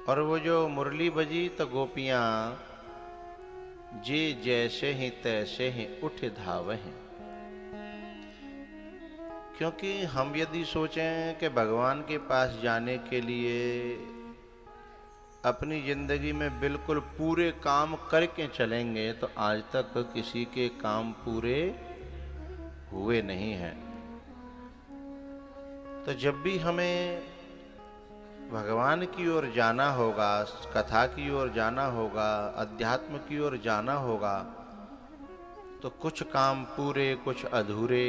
और वो जो मुरली बजी तो गोपियां जे जैसे ही तैसे ही उठ धावहें। क्योंकि हम यदि सोचें कि भगवान के पास जाने के लिए अपनी जिंदगी में बिल्कुल पूरे काम करके चलेंगे तो आज तक किसी के काम पूरे हुए नहीं हैं। तो जब भी हमें भगवान की ओर जाना होगा, कथा की ओर जाना होगा, अध्यात्म की ओर जाना होगा, तो कुछ काम पूरे कुछ अधूरे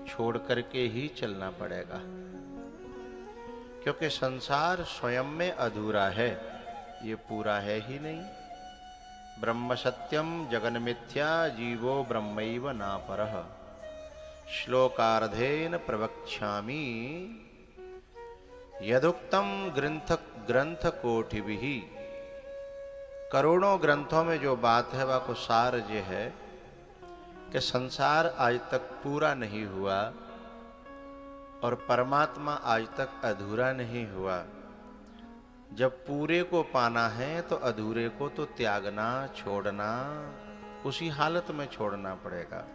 छोड़ करके ही चलना पड़ेगा। क्योंकि संसार स्वयं में अधूरा है, ये पूरा है ही नहीं। ब्रह्म सत्यम जगन मिथ्या जीवो ब्रह्मैव नापरः श्लोकार्धेन प्रवक्ष्यामि यदुक्तम ग्रंथ कोटिभिः। करोड़ों ग्रंथों में जो बात है वह को सार ये है कि संसार आज तक पूरा नहीं हुआ और परमात्मा आज तक अधूरा नहीं हुआ। जब पूरे को पाना है तो अधूरे को तो त्यागना, छोड़ना, उसी हालत में छोड़ना पड़ेगा।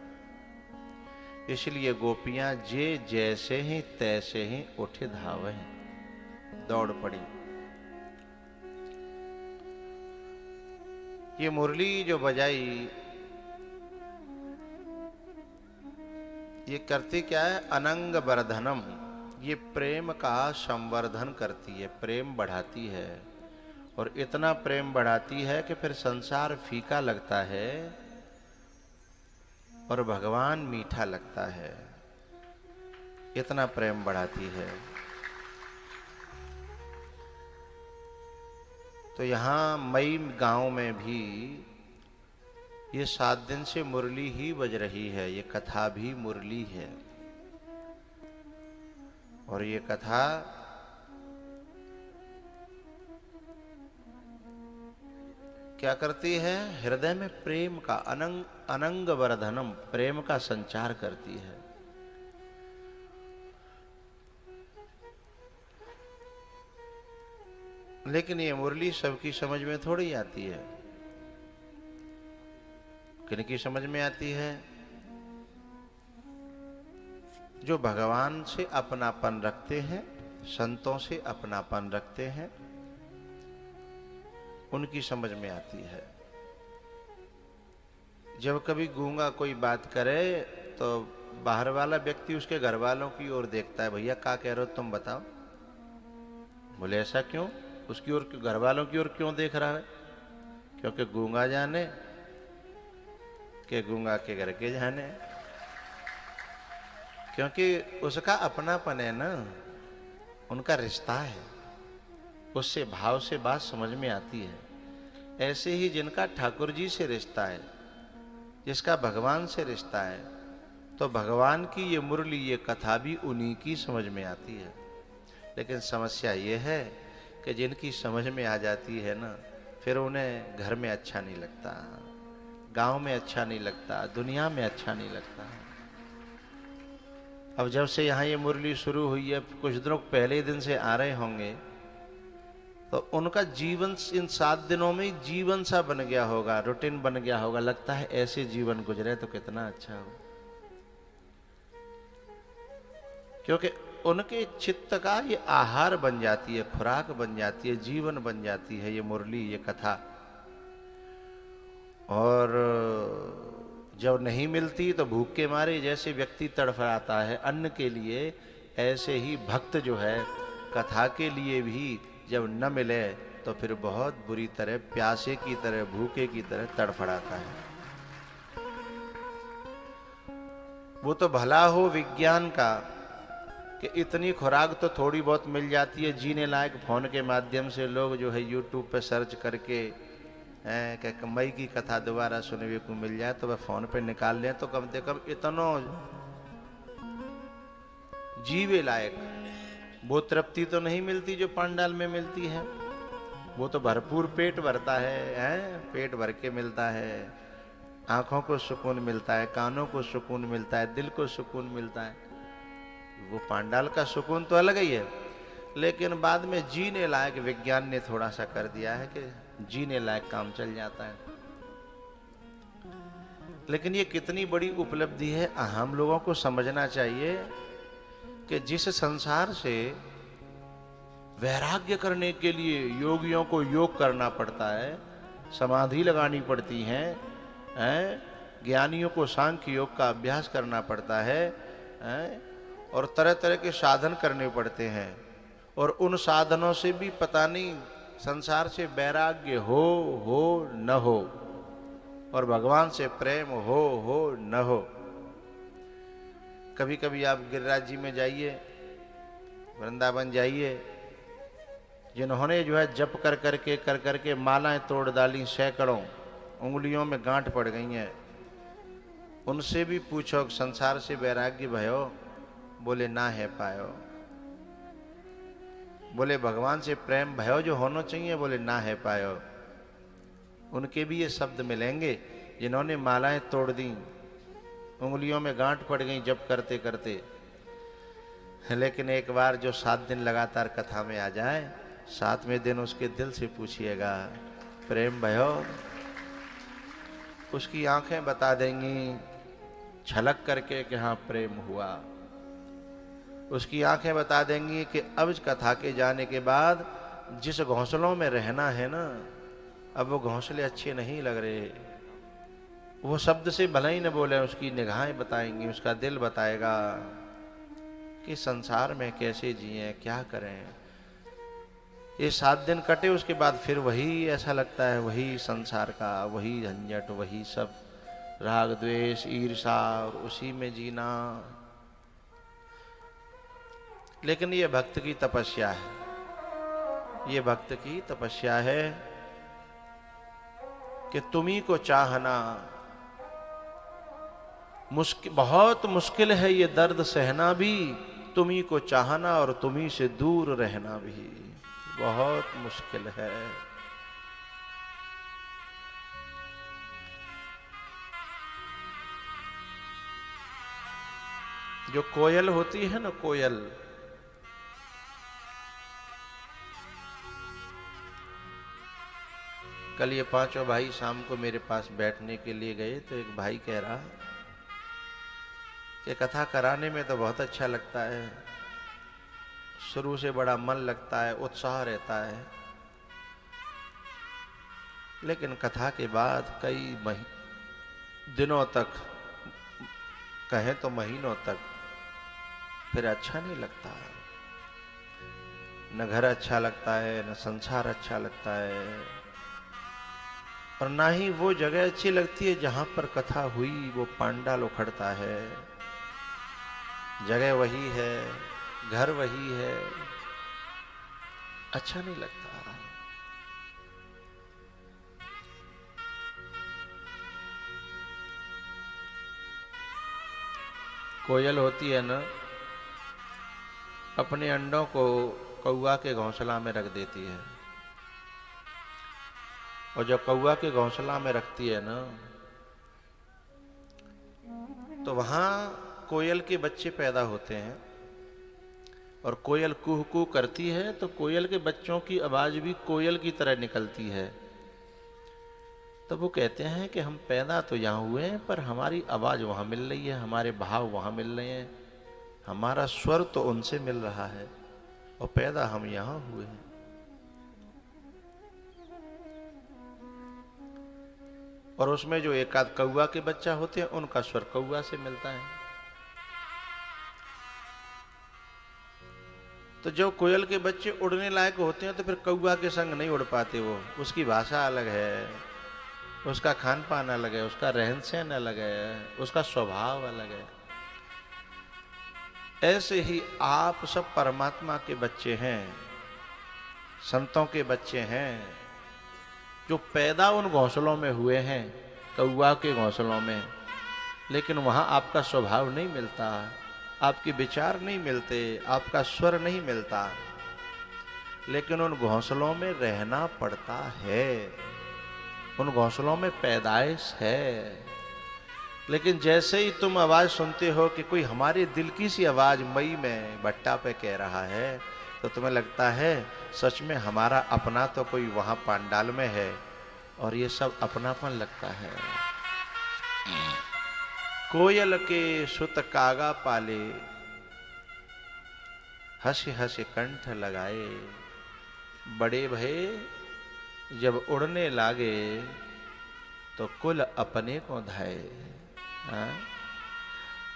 इसलिए गोपियां जे जैसे ही तैसे ही उठे धावे, दौड़ पड़ी। ये मुरली जो बजाई, ये करती क्या है? अनंग वर्धनम, ये प्रेम का संवर्धन करती है, प्रेम बढ़ाती है। और इतना प्रेम बढ़ाती है कि फिर संसार फीका लगता है और भगवान मीठा लगता है। इतना प्रेम बढ़ाती है। तो यहाँ मई गांव में भी ये 7 दिन से मुरली ही बज रही है, ये कथा भी मुरली है। और ये कथा क्या करती है? हृदय में प्रेम का अनंग वर्धनम, प्रेम का संचार करती है। लेकिन ये मुरली सबकी समझ में थोड़ी आती है। किनकी समझ में आती है? जो भगवान से अपनापन रखते हैं, संतों से अपनापन रखते हैं, उनकी समझ में आती है। जब कभी गूंगा कोई बात करे तो बाहर वाला व्यक्ति उसके घर वालों की ओर देखता है, भैया क्या कह रहे हो तुम बताओ। बोले ऐसा क्यों? उसकी ओर, घर वालों की ओर क्यों देख रहा है? क्योंकि गूंगा जाने के गूंगा के घर के जाने। क्योंकि उसका अपनापन है ना, उनका रिश्ता है, उससे भाव से बात समझ में आती है। ऐसे ही जिनका ठाकुर जी से रिश्ता है, जिसका भगवान से रिश्ता है, तो भगवान की ये मुरली, ये कथा भी उन्हीं की समझ में आती है। लेकिन समस्या ये है कि जिनकी समझ में आ जाती है ना, फिर उन्हें घर में अच्छा नहीं लगता, गांव में अच्छा नहीं लगता, दुनिया में अच्छा नहीं लगता। अब जब से यहाँ ये मुरली शुरू हुई है, कुछ दिनों पहले दिन से आ रहे होंगे, तो उनका जीवन इन 7 दिनों में जीवन सा बन गया होगा, रूटीन बन गया होगा। लगता है ऐसे जीवन गुजरे तो कितना अच्छा हो। क्योंकि उनके चित्त का ये आहार बन जाती है, खुराक बन जाती है, जीवन बन जाती है ये मुरली, ये कथा। और जब नहीं मिलती तो भूख के मारे जैसे व्यक्ति तड़फड़ाता है अन्न के लिए, ऐसे ही भक्त जो है कथा के लिए भी जब न मिले तो फिर बहुत बुरी तरह, प्यासे की तरह, भूखे की तरह तड़फड़ाता है। वो तो भला हो विज्ञान का कि इतनी खुराक तो थोड़ी बहुत मिल जाती है जीने लायक। फोन के माध्यम से लोग जो है यूट्यूब पे सर्च करके कि मई की कथा दोबारा सुनने को मिल जाए तो वह फोन पे निकाल लें, तो कम से कम इतनो जीवे लायक वो तृप्ति तो नहीं मिलती जो पंडाल में मिलती है। वो तो भरपूर पेट भरता है, पेट भर के मिलता है, आंखों को सुकून मिलता है, कानों को सुकून मिलता है, दिल को सुकून मिलता है। वो पंडाल का सुकून तो अलग ही है। लेकिन बाद में जीने लायक विज्ञान ने थोड़ा सा कर दिया है कि जीने लायक काम चल जाता है। लेकिन ये कितनी बड़ी उपलब्धि है, हम लोगों को समझना चाहिए कि जिस संसार से वैराग्य करने के लिए योगियों को योग करना पड़ता है, समाधि लगानी पड़ती है, ज्ञानियों को सांख्य योग का अभ्यास करना पड़ता है, और तरह तरह के साधन करने पड़ते हैं, और उन साधनों से भी पता नहीं संसार से वैराग्य हो न हो, और भगवान से प्रेम हो न हो। कभी कभी आप गिरिराज जी में जाइए, वृंदावन जाइए, जिन्होंने जो है जप कर करके मालाएं तोड़ डाली, सैकड़ों उंगलियों में गांठ पड़ गई हैं, उनसे भी पूछो संसार से वैराग्य भयो, बोले ना है पायो। बोले भगवान से प्रेम भयो जो होना चाहिए, बोले ना है पायो। उनके भी ये शब्द मिलेंगे जिन्होंने मालाएं तोड़ दी, उंगलियों में गांठ पड़ गई जप करते करते। लेकिन एक बार जो 7 दिन लगातार कथा में आ जाए, 7वें दिन उसके दिल से पूछिएगा प्रेम भयो, उसकी आंखें बता देंगी छलक करके कि हाँ प्रेम हुआ। उसकी आंखें बता देंगी कि अब कथा के जाने के बाद जिस घोंसलों में रहना है ना, अब वो घोंसले अच्छे नहीं लग रहे। वो शब्द से भला ही न बोले, उसकी निगाहें बताएंगी, उसका दिल बताएगा कि संसार में कैसे जिए, क्या करें। ये 7 दिन कटे, उसके बाद फिर वही ऐसा लगता है, वही संसार का वही झंझट, वही सब राग द्वेष ईर्षा, और उसी में जीना। लेकिन ये भक्त की तपस्या है, ये भक्त की तपस्या है कि तुम्ही को चाहना। बहुत मुश्किल है ये दर्द सहना भी, तुम्ही को चाहना और तुम्ही से दूर रहना भी बहुत मुश्किल है। जो कोयल होती है ना, कोयल, कल ये 5 भाई शाम को मेरे पास बैठने के लिए गए, तो एक भाई कह रहा कि कथा कराने में तो बहुत अच्छा लगता है, शुरू से बड़ा मन लगता है, उत्साह रहता है, लेकिन कथा के बाद कई दिनों तक, कहें तो महीनों तक, फिर अच्छा नहीं लगता। न घर अच्छा लगता है, न संसार अच्छा लगता है, और ना ही वो जगह अच्छी लगती है जहां पर कथा हुई, वो पांडाल उखड़ता है। जगह वही है, घर वही है, अच्छा नहीं लगता। कोयल होती है ना, अपने अंडों को कौवा के घोंसला में रख देती है, और जब कौवा के घोंसला में रखती है ना, तो वहां कोयल के बच्चे पैदा होते हैं, और कोयल कुह कुह करती है, तो कोयल के बच्चों की आवाज भी कोयल की तरह निकलती है। तो वो कहते हैं कि हम पैदा तो यहाँ हुए हैं, पर हमारी आवाज वहां मिल रही है, हमारे भाव वहां मिल रहे हैं, हमारा स्वर तो उनसे मिल रहा है, और पैदा हम यहाँ हुए हैं। और उसमें जो एक आध कौवा के बच्चा होते हैं, उनका स्वर कौवा से मिलता है। तो जो कोयल के बच्चे उड़ने लायक होते हैं, तो फिर कौवा के संग नहीं उड़ पाते। वो, उसकी भाषा अलग है, उसका खान पान अलग है, उसका रहन सहन अलग है, उसका स्वभाव अलग है। ऐसे ही आप सब परमात्मा के बच्चे हैं, संतों के बच्चे हैं, जो पैदा उन घोंसलों में हुए हैं, कौवा के घोंसलों में, लेकिन वहां आपका स्वभाव नहीं मिलता, आपके विचार नहीं मिलते, आपका स्वर नहीं मिलता, लेकिन उन घोंसलों में रहना पड़ता है, उन घोंसलों में पैदाइश है। लेकिन जैसे ही तुम आवाज सुनते हो कि कोई हमारे दिल की सी आवाज मई में भट्टा पे कह रहा है तो तुम्हें लगता है सच में हमारा अपना तो कोई वहां पांडाल में है और ये सब अपनापन लगता है। कोयल के सुत कागा पाले, हंस हंस कंठ लगाए, बड़े भये जब उड़ने लागे तो कुल अपने को धाए। हाँ?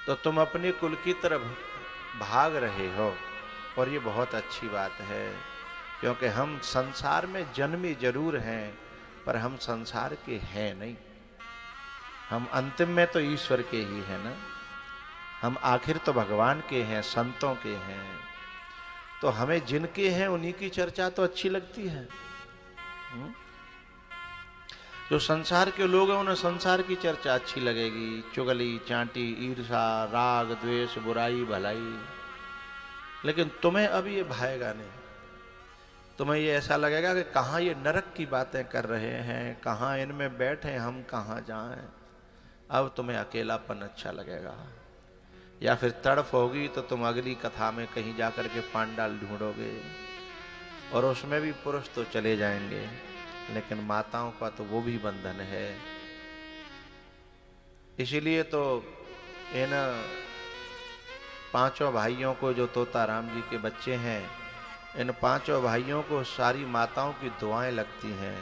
तो तुम अपने कुल की तरफ भाग रहे हो और ये बहुत अच्छी बात है, क्योंकि हम संसार में जन्मे जरूर हैं पर हम संसार के हैं नहीं। हम अंतिम में तो ईश्वर के ही हैं ना, हम आखिर तो भगवान के हैं, संतों के हैं। तो हमें जिनके हैं उन्हीं की चर्चा तो अच्छी लगती है। जो संसार के लोग हैं उन्हें संसार की चर्चा अच्छी लगेगी, चुगली चांटी ईर्षा राग द्वेष बुराई भलाई। लेकिन तुम्हें अब ये भाएगा नहीं, तुम्हें ये ऐसा लगेगा कि कहाँ ये नरक की बातें कर रहे हैं, कहाँ इनमें बैठे, हम कहाँ जाएं। अब तुम्हें अकेलापन अच्छा लगेगा, या फिर तड़फ होगी तो तुम अगली कथा में कहीं जाकर के पांडाल ढूंढोगे और उसमें भी पुरुष तो चले जाएंगे, लेकिन माताओं का तो वो भी बंधन है। इसीलिए तो इन पांचों भाइयों को, जो तोताराम जी के बच्चे हैं, इन पांचों भाइयों को सारी माताओं की दुआएं लगती हैं,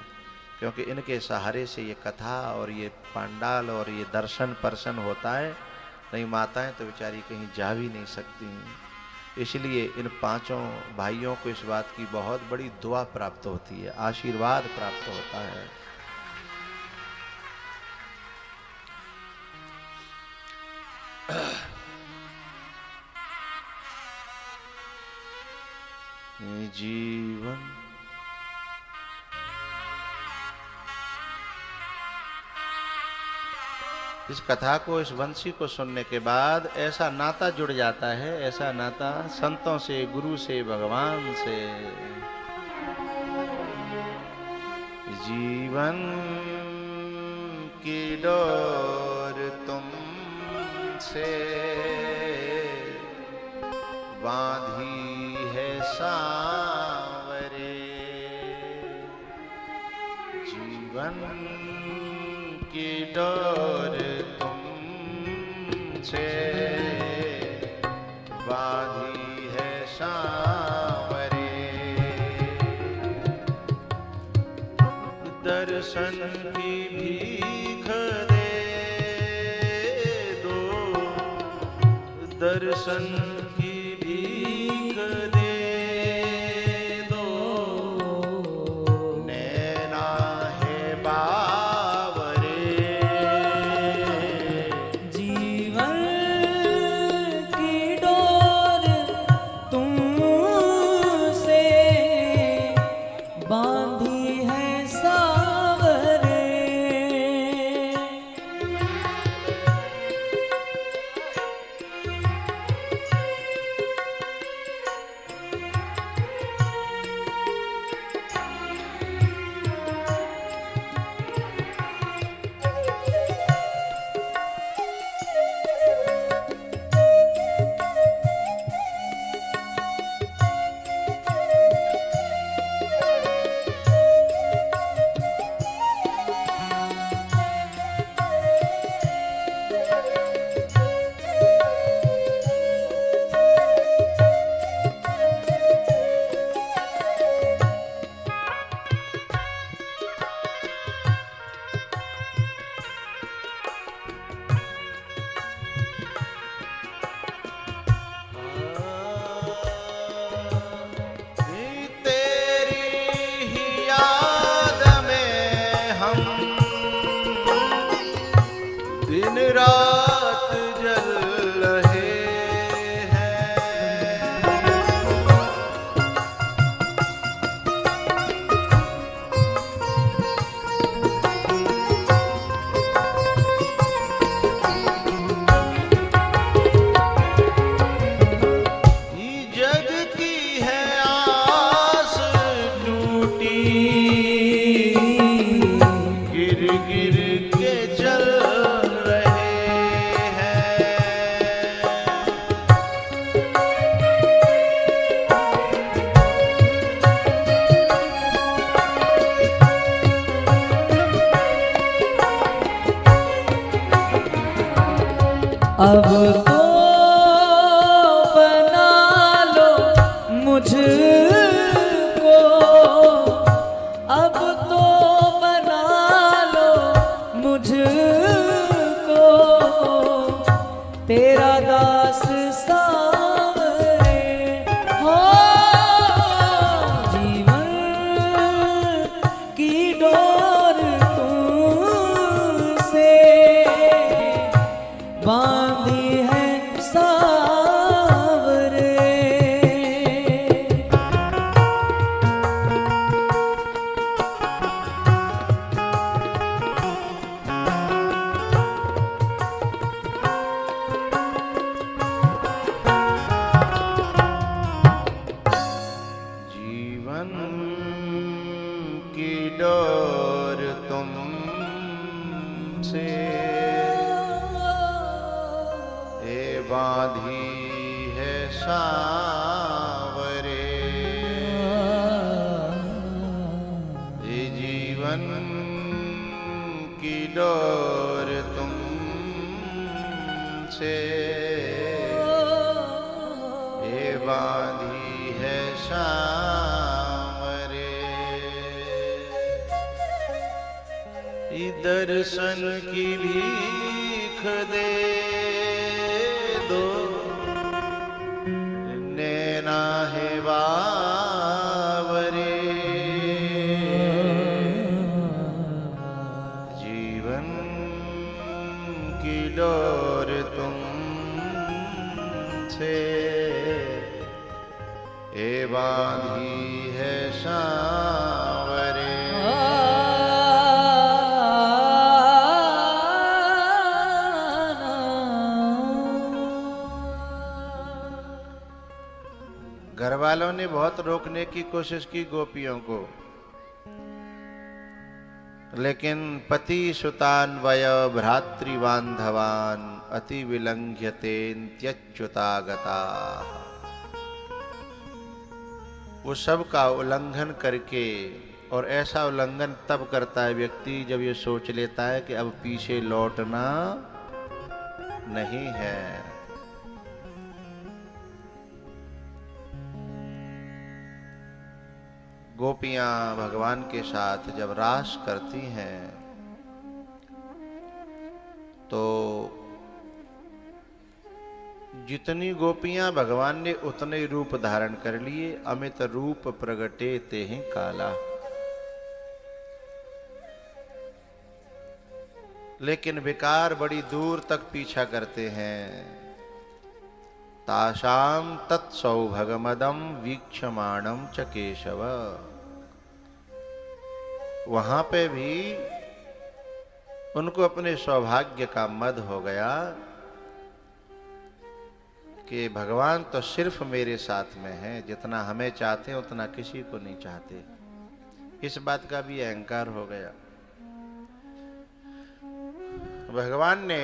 क्योंकि इनके सहारे से ये कथा और ये पांडाल और ये दर्शन परसन होता है। नहीं माताएं तो बेचारी कहीं जा भी नहीं सकती। इसलिए इन पांचों भाइयों को इस बात की बहुत बड़ी दुआ प्राप्त होती है, आशीर्वाद प्राप्त होता है। जीवन इस कथा को, इस वंशी को सुनने के बाद ऐसा नाता जुड़ जाता है, ऐसा नाता संतों से, गुरु से, भगवान से। जीवन की डोर तुमसे बांधी है सांवरे, जीवन की डोर तुमसे बांधी है सांवरे, दर्शन की भीख दे दो, दर्शन की भीख दे दो, नैना है बावरे, जीवन की डोर तुमसे बांधी है सांवरे। अब तो बना लो मुझको, अब तो बना लो मुझको तेरा दास सांवरे। हो जीवन की डोर तुमसे बांधी है सांवरे। जीवन की डोर तुमसे ए बांधी है सांवरे। ये जीवन की डोर तुमसे ए बांधी है सांवरे। ई दर्शन की भीख दे दो, नैना है बावरे। जीवन की डोर तुमसे ए बांधी है सांवरे। घर वालों ने बहुत रोकने की कोशिश की गोपियों को, लेकिन पति सुतान वय भ्रातृबांधवान अति विलंघ्यतेन्त्यच्युतागता। वो सब का उल्लंघन करके, और ऐसा उल्लंघन तब करता है व्यक्ति जब ये सोच लेता है कि अब पीछे लौटना नहीं है। गोपियां भगवान के साथ जब रास करती हैं तो जितनी गोपियां भगवान ने उतने रूप धारण कर लिए। अमित रूप प्रगटे तेहि काला। लेकिन विकार बड़ी दूर तक पीछा करते हैं। तासाम तत्सौभगमदम वीक्षमाणम च केशव। वहां पे भी उनको अपने सौभाग्य का मद हो गया कि भगवान तो सिर्फ मेरे साथ में है, जितना हमें चाहते हैं उतना किसी को नहीं चाहते। इस बात का भी अहंकार हो गया। भगवान ने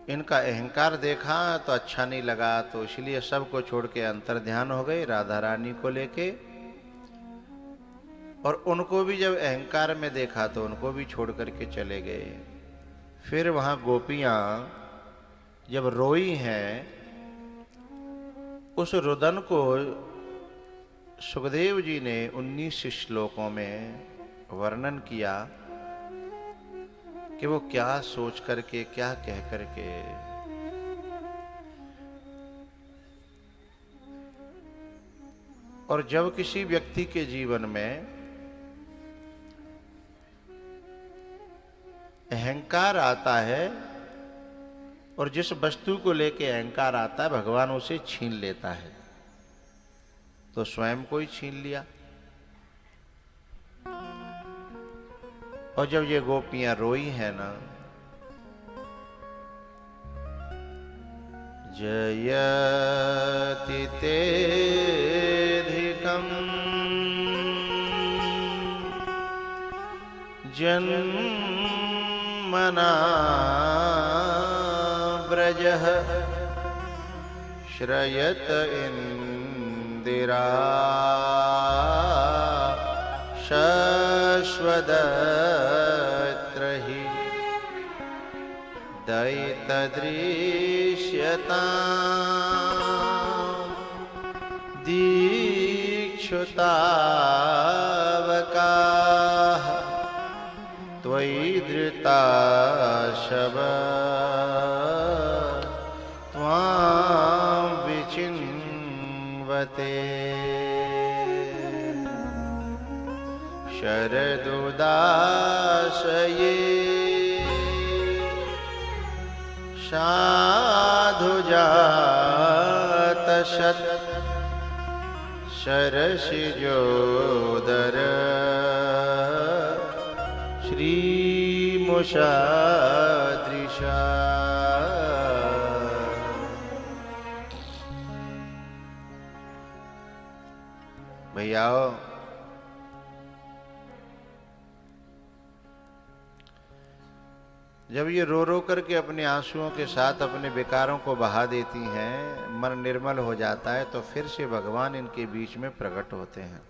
इनका अहंकार देखा तो अच्छा नहीं लगा, तो इसलिए सबको छोड़ के अंतर ध्यान हो गए राधा रानी को लेके। और उनको भी जब अहंकार में देखा तो उनको भी छोड़ करके चले गए। फिर वहां गोपियां जब रोई हैं, उस रुदन को सुखदेव जी ने 19 श्लोकों में वर्णन किया कि वो क्या सोच करके, क्या कह करके। और जब किसी व्यक्ति के जीवन में अहंकार आता है, और जिस वस्तु को लेके अहंकार आता है भगवान उसे छीन लेता है, तो स्वयं को ही छीन लिया। और जब ये गोपियां रोई है ना, जयति तेधिकं जन्मना व्रजः श्रयत इंदिरा शश्वद दृश्यता दीक्षुतावकाः त्वयि धृता शव त्वां विचिन्वते शरदुदाशये साधुजातशत शरसिजोदर श्रीमुषादृशा। भैयाओ, जब ये रो रो करके अपने आंसुओं के साथ अपने विकारों को बहा देती हैं, मन निर्मल हो जाता है, तो फिर से भगवान इनके बीच में प्रकट होते हैं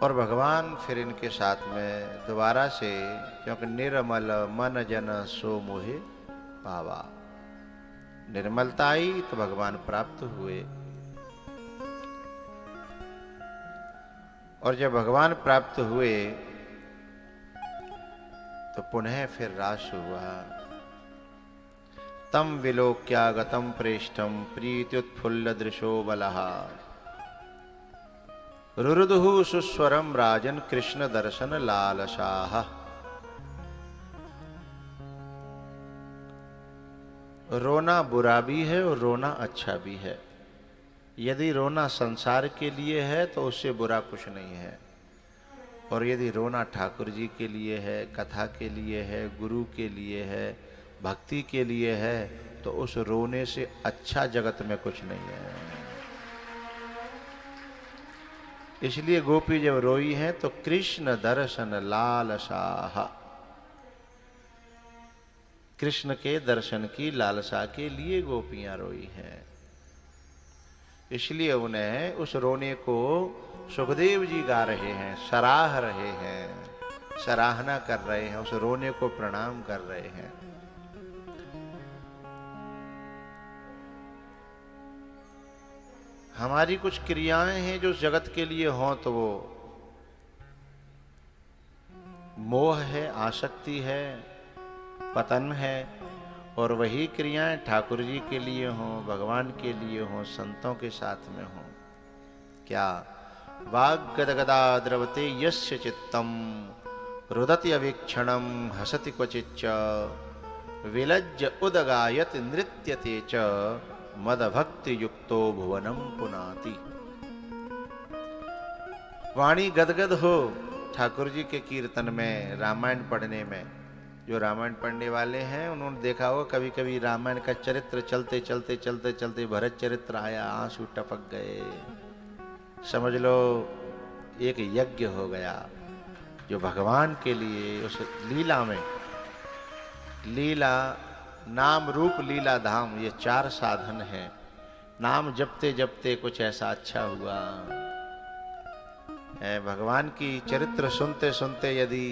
और भगवान फिर इनके साथ में दोबारा से, क्योंकि निर्मल मन जन सो मोहे पावा, निर्मलता आई तो भगवान प्राप्त हुए। और जब भगवान प्राप्त हुए तो पुनः फिर रास हुआ। तम विलोक्यागतम प्रेष्ठम प्रीत्युत्फुल्ल दृशो बलः रुरुदुः सुस्वरम राजन कृष्ण दर्शन लालसाः। रोना बुरा भी है और रोना अच्छा भी है। यदि रोना संसार के लिए है तो उससे बुरा कुछ नहीं है, और यदि रोना ठाकुर जी के लिए है, कथा के लिए है, गुरु के लिए है, भक्ति के लिए है, तो उस रोने से अच्छा जगत में कुछ नहीं है। इसलिए गोपी जब रोई हैं तो कृष्ण दर्शन लालसाः, कृष्ण के दर्शन की लालसा के लिए गोपियां रोई हैं। इसलिए उन्हें उस रोने को सुखदेव जी गा रहे हैं, सराह रहे हैं, सराहना कर रहे हैं, उस रोने को प्रणाम कर रहे हैं। हमारी कुछ क्रियाएं हैं जो जगत के लिए हों तो वो मोह है, आसक्ति है, पतन है, और वही क्रियाएं ठाकुर जी के लिए हों, भगवान के लिए हों, संतों के साथ में हों। क्या वाग्गदगदा द्रवते यस्य चित्तम रुदति अवीक्षणम हसति क्वचिच्च विलज्ज उदगायत नृत्यते च मदभक्ति युक्तो भुवनम पुनाति। वाणी गदगद हो ठाकुर जी के कीर्तन में, रामायण पढ़ने में। जो रामायण पढ़ने वाले हैं उन्होंने देखा होगा कभी कभी रामायण का चरित्र चलते चलते चलते चलते भरत चरित्र आया, आंसू टपक गए, समझ लो एक यज्ञ हो गया जो भगवान के लिए उस लीला में, लीला नाम रूप लीला धाम, ये चार साधन हैं। नाम जपते जपते कुछ ऐसा अच्छा हुआ, भगवान की चरित्र सुनते सुनते यदि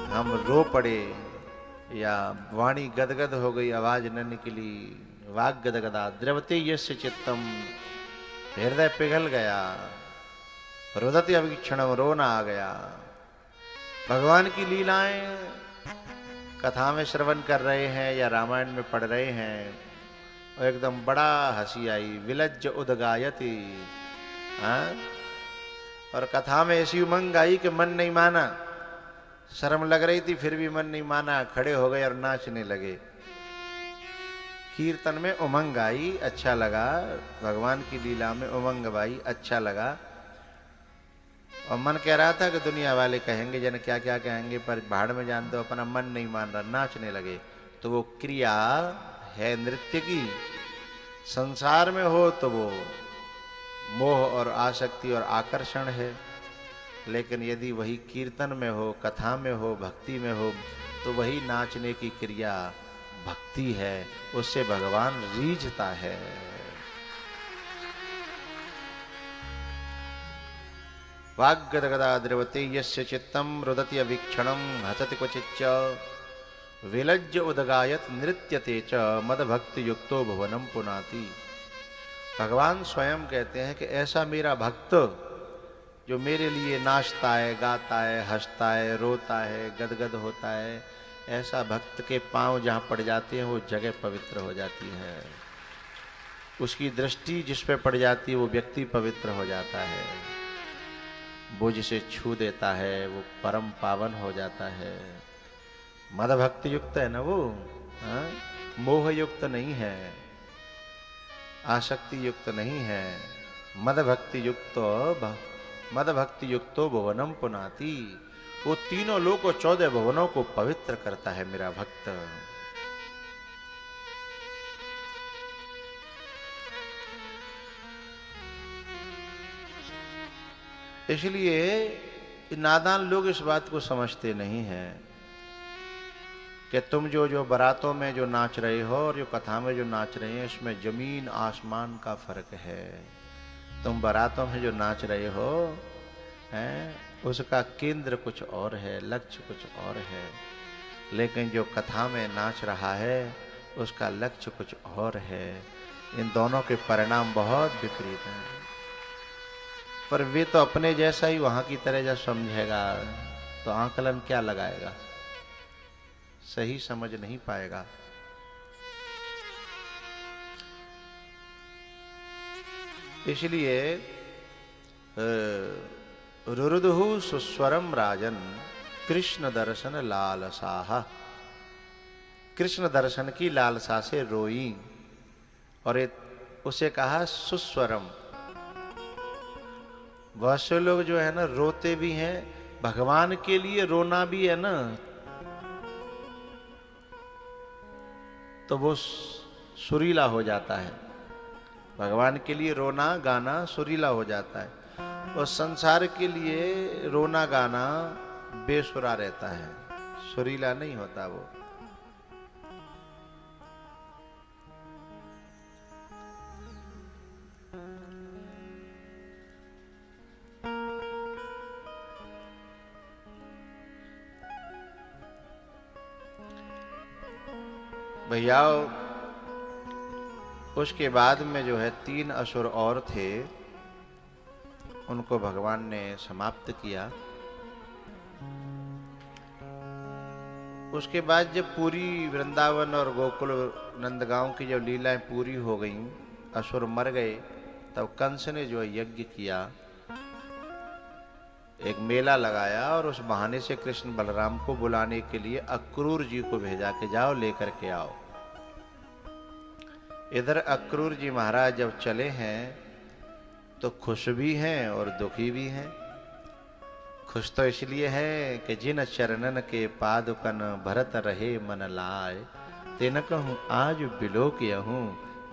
हम रो पड़े या वाणी गदगद हो गई, आवाज न निकली, वाग गदगदा द्रवते यस्य चित्तम, हृदय पिघल गया, रुदति अवीक्षणम, रोना आ गया। भगवान की लीलाएं कथा में श्रवण कर रहे हैं या रामायण में पढ़ रहे हैं और एकदम बड़ा हंसी आई, विलज्ज उदगायति, और कथा में ऐसी उमंग आई कि मन नहीं माना, शर्म लग रही थी फिर भी मन नहीं माना, खड़े हो गए और नाचने लगे। कीर्तन में उमंग आई, अच्छा लगा, भगवान की लीला में उमंग आई, अच्छा लगा, और मन कह रहा था कि दुनिया वाले कहेंगे, जन क्या क्या कहेंगे, पर भाड़ में जान दो, अपना मन नहीं मान रहा, नाचने लगे। तो वो क्रिया है नृत्य की। संसार में हो तो वो मोह और आसक्ति और आकर्षण है, लेकिन यदि वही कीर्तन में हो, कथा में हो, भक्ति में हो, तो वही नाचने की क्रिया भक्ति है, उससे भगवान रीझता है। वाग्गदगदा द्रवते यस्य चित्तम रुदति अवीक्षणम हसति क्वचिच्च विलज्ज उदगायत नृत्यते च मदभक्ति युक्तो भुवनम पुनाति। भगवान स्वयं कहते हैं कि ऐसा मेरा भक्त जो मेरे लिए नाचता है, गाता है, हंसता है, रोता है, गदगद होता है, ऐसा भक्त के पांव जहाँ पड़ जाते हैं वो जगह पवित्र हो जाती है। उसकी दृष्टि जिस पे पड़ जाती है वो व्यक्ति पवित्र हो जाता है। वो जिसे छू देता है वो परम पावन हो जाता है। मद भक्ति युक्त है ना वो, मोह युक्त नहीं है, आसक्ति युक्त नहीं है। मद भक्ति युक्तो भुवनम पुनाति। वो तीनों लोक और 14 भुवनों को पवित्र करता है मेरा भक्त। इसलिए नादान लोग इस बात को समझते नहीं हैं कि तुम जो बारातों में जो नाच रहे हो और जो कथा में जो नाच रहे हैं इसमें जमीन आसमान का फर्क है। तुम बारातों में जो नाच रहे हो हैं उसका केंद्र कुछ और है, लक्ष्य कुछ और है, लेकिन जो कथा में नाच रहा है उसका लक्ष्य कुछ और है। इन दोनों के परिणाम बहुत विपरीत हैं। पर वे तो अपने जैसा ही वहां की तरह जब समझेगा तो आकलन क्या लगाएगा, सही समझ नहीं पाएगा। इसलिए रुरुदुहु सुस्वरम राजन कृष्ण दर्शन लालसाह। कृष्ण दर्शन की लालसा से रोई और उसे कहा सुस्वरम। बहुत से लोग जो है ना रोते भी हैं, भगवान के लिए रोना भी है ना तो वो सुरीला हो जाता है। भगवान के लिए रोना गाना सुरीला हो जाता है और संसार के लिए रोना गाना बेसुरा रहता है, सुरीला नहीं होता वो। भैया उसके बाद में जो है 3 असुर और थे, उनको भगवान ने समाप्त किया। उसके बाद जब पूरी वृंदावन और गोकुल नंदगांव की जब लीलाएं पूरी हो गईं, असुर मर गए, तब कंस ने जो यज्ञ किया, एक मेला लगाया और उस बहाने से कृष्ण बलराम को बुलाने के लिए अक्रूर जी को भेजा कि जाओ लेकर के आओ। इधर अक्रूर जी महाराज जब चले हैं तो खुश भी हैं और दुखी भी हैं। खुश तो इसलिए है कि जिन चरणन के पादुकन भरत रहे मन लाए, तिन कहूं आज बिलोक यहूं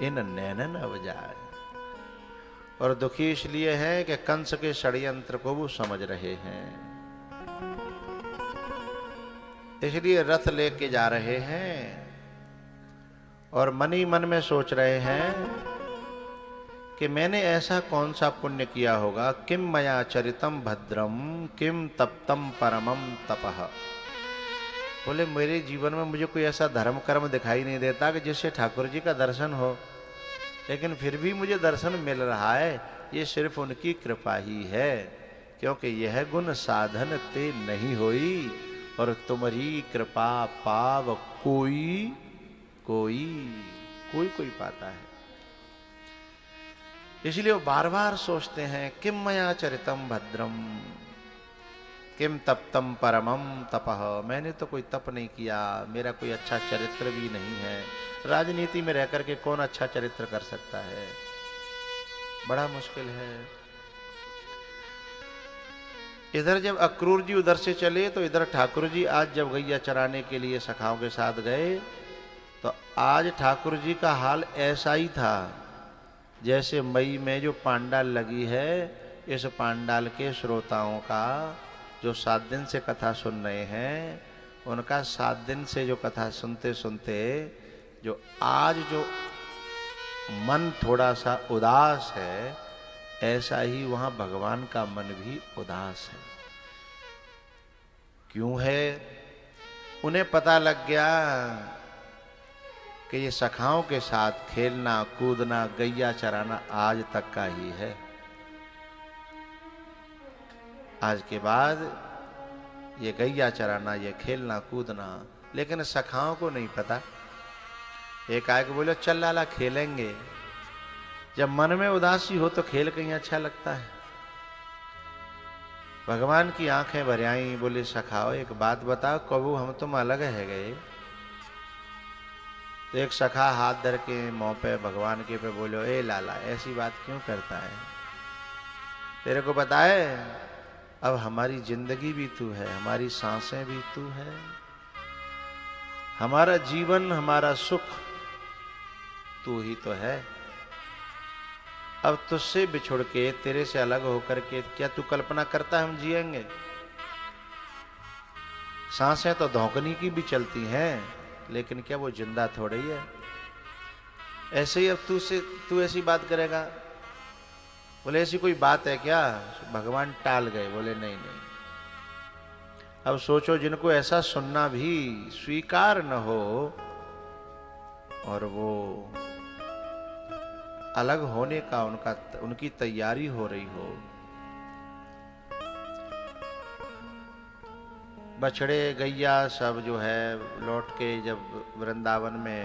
इन नैनन अवजाए। और दुखी इसलिए है कि कंस के षड्यंत्र को वो समझ रहे हैं, इसलिए रथ लेके जा रहे हैं और मन ही मन में सोच रहे हैं कि मैंने ऐसा कौन सा पुण्य किया होगा। किम मया चरितम भद्रम किम तप्तम परमम तपः। बोले मेरे जीवन में मुझे कोई ऐसा धर्म कर्म दिखाई नहीं देता कि जिससे ठाकुर जी का दर्शन हो, लेकिन फिर भी मुझे दर्शन मिल रहा है। ये सिर्फ उनकी कृपा ही है, क्योंकि यह गुण साधन ते नहीं होई और तुम्हारी कृपा पाव कोई पाता है। इसलिए वो बार बार सोचते हैं किम मया चरितम भद्रम किम तप्तम परमम तपः। मैंने तो कोई तप नहीं किया, मेरा कोई अच्छा चरित्र भी नहीं है। राजनीति में रहकर के कौन अच्छा चरित्र कर सकता है, बड़ा मुश्किल है। इधर जब अक्रूर जी उधर से चले तो इधर ठाकुर जी आज जब गैया चराने के लिए सखाओं के साथ गए तो आज ठाकुर जी का हाल ऐसा ही था जैसे मई में जो पांडाल लगी है। इस पांडाल के श्रोताओं का जो 7 दिन से कथा सुन रहे हैं, उनका 7 दिन से जो कथा सुनते सुनते जो आज जो मन थोड़ा सा उदास है, ऐसा ही वहां भगवान का मन भी उदास है। क्यों है? उन्हें पता लग गया कि ये सखाओं के साथ खेलना कूदना गैया चराना आज तक का ही है। आज के बाद ये गैया चराना, ये खेलना कूदना, लेकिन सखाओं को नहीं पता। एक आए को बोले चल लाला खेलेंगे। जब मन में उदासी हो तो खेल कहीं अच्छा लगता है। भगवान की आंखें भर आई, बोले सखाओ एक बात बताओ, कबू हम तुम अलग है गए? तो एक सखा हाथ धर के मुंह पे भगवान के पे बोलो, ए लाला ऐसी बात क्यों करता है? तेरे को पता है अब हमारी जिंदगी भी तू है, हमारी सांसें भी तू है, हमारा जीवन हमारा सुख तू ही तो है। अब तुझसे बिछुड़ के तेरे से अलग होकर के क्या तू कल्पना करता हम जिएंगे? सांसें तो धौंकनी की भी चलती हैं, लेकिन क्या वो जिंदा थोड़ी है? ऐसे ही अब तू ऐसी बात करेगा? बोले ऐसी कोई बात है क्या? भगवान टाल गए, बोले नहीं नहीं। अब सोचो जिनको ऐसा सुनना भी स्वीकार न हो और वो अलग होने का उनकी तैयारी हो रही हो। बछड़े गैया सब जो है लौट के जब वृंदावन में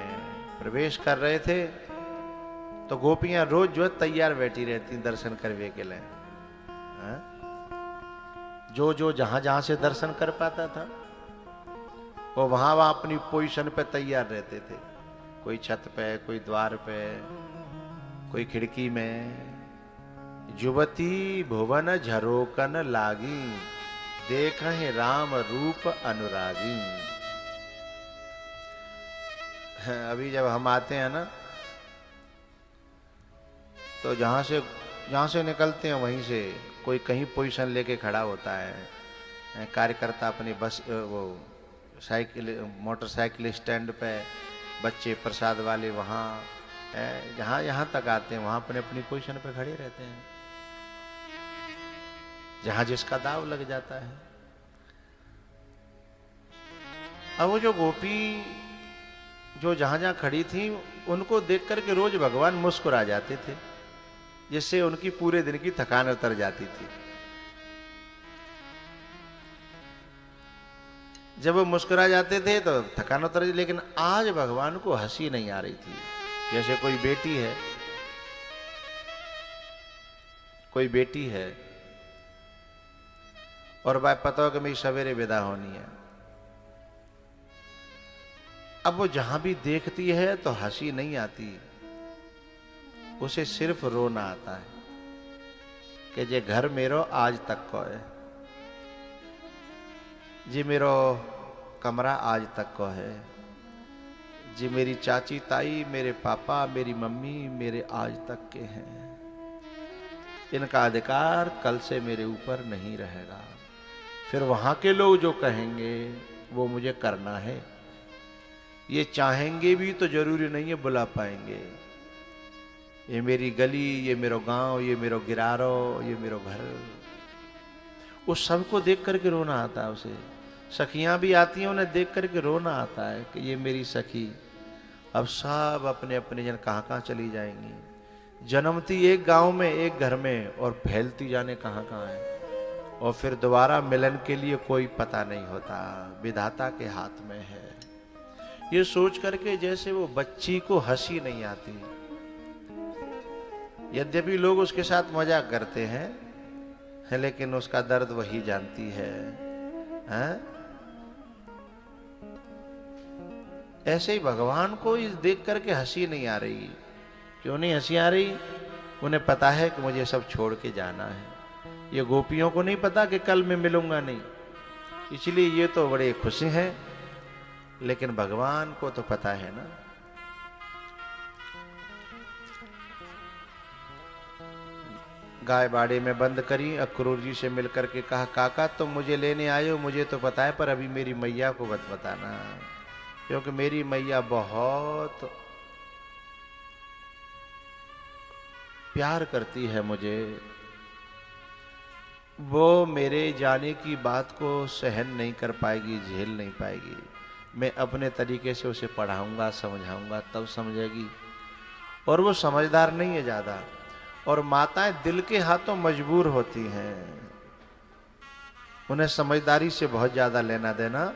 प्रवेश कर रहे थे तो गोपियां रोज जो है तैयार बैठी रहती दर्शन करने के लिए। जो जहां से दर्शन कर पाता था वो वहां अपनी पोजीशन पे तैयार रहते थे। कोई छत पे, कोई द्वार पे, कोई खिड़की में। युवती भुवन झरोकन लागी, देखहि राम रूप अनुरागी। अभी जब हम आते हैं ना तो जहां से निकलते हैं वहीं से कोई कहीं पोजीशन लेके खड़ा होता है। कार्यकर्ता अपनी बस वो साइकिल मोटरसाइकिल स्टैंड पे, बच्चे प्रसाद वाले वहाँ जहाँ यहाँ तक आते हैं वहाँ अपने अपनी पोजीशन पे खड़े रहते हैं जहाँ जिसका दाव लग जाता है। अब वो जो गोपी जो जहाँ जहाँ खड़ी थी उनको देख करके रोज भगवान मुस्कुरा जाते थे, जिससे उनकी पूरे दिन की थकान उतर जाती थी। जब वो मुस्कुरा जाते थे तो थकान उतर जाती, लेकिन आज भगवान को हंसी नहीं आ रही थी। जैसे कोई बेटी है और भाई पता हो कि मेरी सवेरे विदा होनी है। अब वो जहां भी देखती है तो हंसी नहीं आती, उसे सिर्फ रोना आता है कि जे घर मेरो आज तक को है, जी मेरो कमरा आज तक को है, जी मेरी चाची ताई, मेरे पापा, मेरी मम्मी मेरे आज तक के हैं। इनका अधिकार कल से मेरे ऊपर नहीं रहेगा। फिर वहां के लोग जो कहेंगे वो मुझे करना है। ये चाहेंगे भी तो जरूरी नहीं है बुला पाएंगे। ये मेरी गली, ये मेरो गांव, ये मेरो गिरारो, ये मेरो घर, उस सबको देख करके रोना आता है उसे। सखियां भी आती हैं, उन्हें देख करके रोना आता है कि ये मेरी सखी अब सब अपने अपने जन कहाँ कहाँ चली जाएंगी। जन्मती एक गांव में, एक घर में, और फैलती जाने कहाँ कहाँ है। और फिर दोबारा मिलन के लिए कोई पता नहीं होता, विधाता के हाथ में है। ये सोच करके जैसे वो बच्ची को हंसी नहीं आती, यद्यपि लोग उसके साथ मजाक करते हैं, लेकिन उसका दर्द वही जानती है। ऐसे ही भगवान को इस देख करके हंसी नहीं आ रही। क्यों नहीं हंसी आ रही? उन्हें पता है कि मुझे सब छोड़ के जाना है। ये गोपियों को नहीं पता कि कल मैं मिलूंगा नहीं, इसलिए ये तो बड़े खुशी हैं, लेकिन भगवान को तो पता है ना। गाय बाड़े में बंद करी, अक्रूर जी से मिलकर के कहा, काका तुम मुझे लेने आए हो, मुझे तो पता है, पर अभी मेरी मैया को मत बताना, क्योंकि मेरी मैया बहुत प्यार करती है मुझे, वो मेरे जाने की बात को सहन नहीं कर पाएगी, झेल नहीं पाएगी। मैं अपने तरीके से उसे पढ़ाऊंगा, समझाऊंगा, तब समझेगी। और वो समझदार नहीं है ज़्यादा। और माताएं दिल के हाथों मजबूर होती हैं, उन्हें समझदारी से बहुत ज़्यादा लेना देना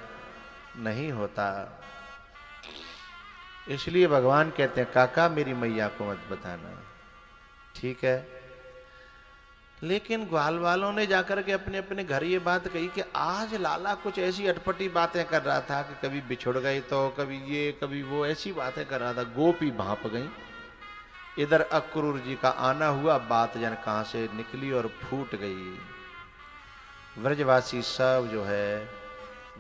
नहीं होता। इसलिए भगवान कहते हैं, काका मेरी मैया को मत बताना, ठीक है। लेकिन ग्वाल वालों ने जाकर के अपने अपने घर ये बात कही कि आज लाला कुछ ऐसी अटपटी बातें कर रहा था कि कभी बिछुड़ गई तो कभी ये कभी वो, ऐसी बातें कर रहा था। गोपी भांप गई। इधर अक्रूर जी का आना हुआ, बात जन कहां से निकली और फूट गई। व्रजवासी सब जो है,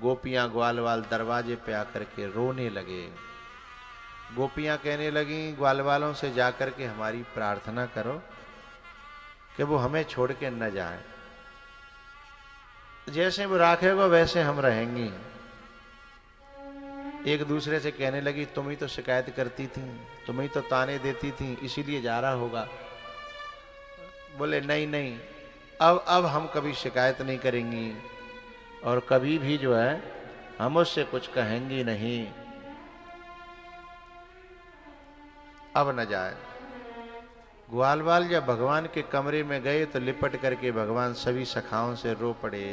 गोपियां ग्वाल वाल दरवाजे पे आकर के रोने लगे। गोपियां कहने लगी ग्वाल वालों से जाकर के हमारी प्रार्थना करो कि वो हमें छोड़ के न जाए, जैसे वो राखेगा वैसे हम रहेंगी। एक दूसरे से कहने लगी तुम ही तो शिकायत करती थी, तुम ही तो ताने देती थी, इसीलिए जा रहा होगा। बोले नहीं नहीं, अब हम कभी शिकायत नहीं करेंगी और कभी भी जो है हम उससे कुछ कहेंगी नहीं, अब न जाए। ग्वालवाल जब भगवान के कमरे में गए तो लिपट करके भगवान सभी सखाओं से रो पड़े।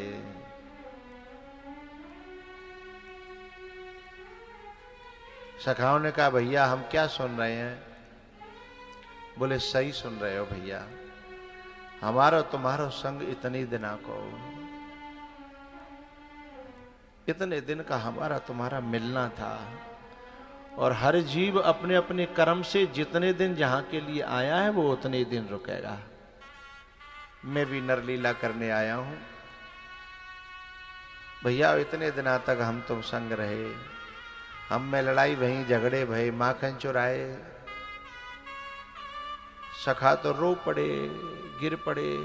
सखाओं ने कहा भैया हम क्या सुन रहे हैं? बोले सही सुन रहे हो भैया, हमारा तुम्हारा संग इतनी दिना को, इतने दिन का हमारा तुम्हारा मिलना था। और हर जीव अपने अपने कर्म से जितने दिन जहां के लिए आया है वो उतने दिन रुकेगा। मैं भी नरलीला करने आया हूं भैया, इतने दिनों तक हम तुम संग रहे, हम में लड़ाई भई, झगड़े भये, माखन चुराए। सखा तो रो पड़े, गिर पड़े।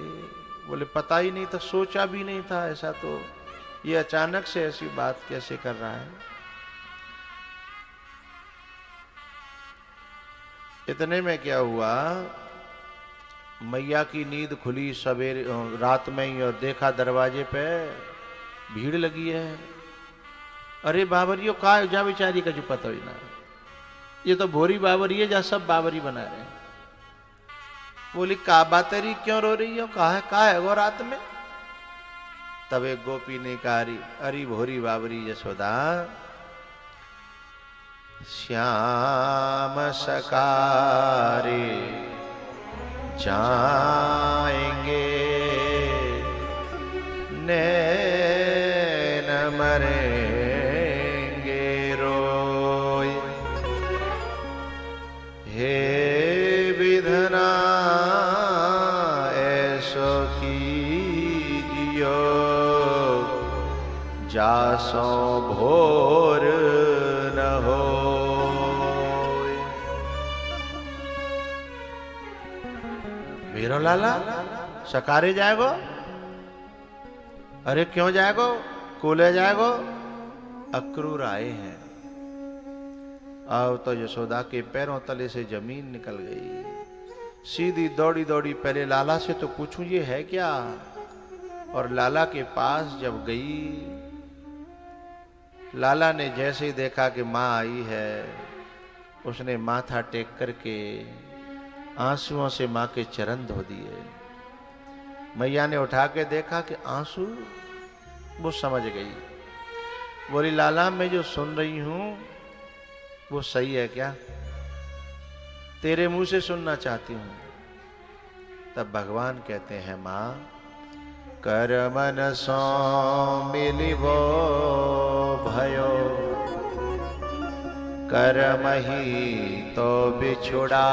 बोले पता ही नहीं था, सोचा भी नहीं था ऐसा, तो ये अचानक से ऐसी बात कैसे कर रहा है। इतने में क्या हुआ, मैया की नींद खुली सवेरे रात में ही, और देखा दरवाजे पे भीड़ लगी है। अरे बाबरियो का जा बेचारी का जो पता ही ना, ये तो भोरी बाबरी है, जा सब बाबरी बना रहे हैं। बोली का बातरी क्यों रो रही हो, का है वो रात में? तब एक गोपी ने कहा अरे भोरी बाबरी यशोदा, श्याम सकारे जाएंगे, नैन मरेंगे रोए। हे विधना ऐसो कीजियो, जासो भोर न हो। वीरो लाला सकारे जाएगो? अरे क्यों जाएगो, कोले जाएगो? अक्रूर आए हैं। अब तो यशोदा के पैरों तले से जमीन निकल गई। सीधी दौड़ी दौड़ी पहले लाला से तो पूछूं ये है क्या। और लाला के पास जब गई, लाला ने जैसे ही देखा कि माँ आई है, उसने माथा टेक करके आंसुओं से माँ के चरण धो दिए। मैया ने उठा के देखा कि आंसू, वो समझ गई। बोली लाला मैं जो सुन रही हूं वो सही है क्या? तेरे मुंह से सुनना चाहती हूं। तब भगवान कहते हैं माँ, कर मन सो मिलिवो भयो, कर्म ही तो बिछुड़ाए,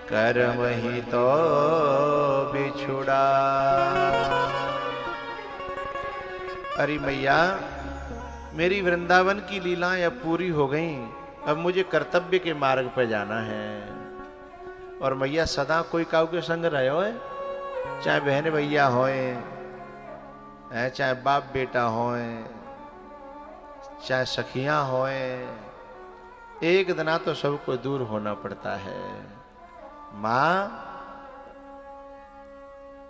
कर्म ही तो बिछुड़ा। अरे मैया, मेरी वृंदावन की लीलाएं अब पूरी हो गईं, अब मुझे कर्तव्य के मार्ग पर जाना है। और मैया सदा कोई काऊ के संग रहे हो, चाहे बहन भैया होए, चाहे बाप बेटा होए, चाहे सखियां होए, एक दिन तो सबको दूर होना पड़ता है। मां,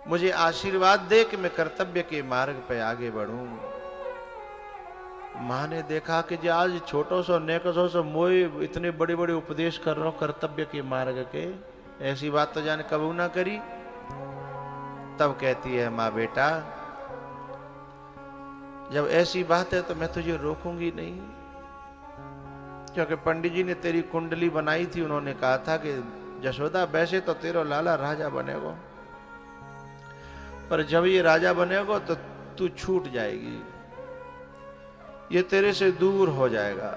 मुझे आशीर्वाद दे कि मैं कर्तव्य के मार्ग पे आगे बढ़ूं। मां ने देखा कि जो आज छोटो सो नेकसो सो मोई इतने बड़े बड़े उपदेश कर रहा हूं कर्तव्य के मार्ग के, ऐसी बात तो जाने कबू ना करी। तब कहती है मां, बेटा जब ऐसी बात है तो मैं तुझे रोकूंगी नहीं, क्योंकि पंडित जी ने तेरी कुंडली बनाई थी। उन्होंने कहा था कि जशोदा वैसे तो तेरा लाला राजा बनेगा, पर जब ये राजा बनेगा तो तू छूट जाएगी, ये तेरे से दूर हो जाएगा।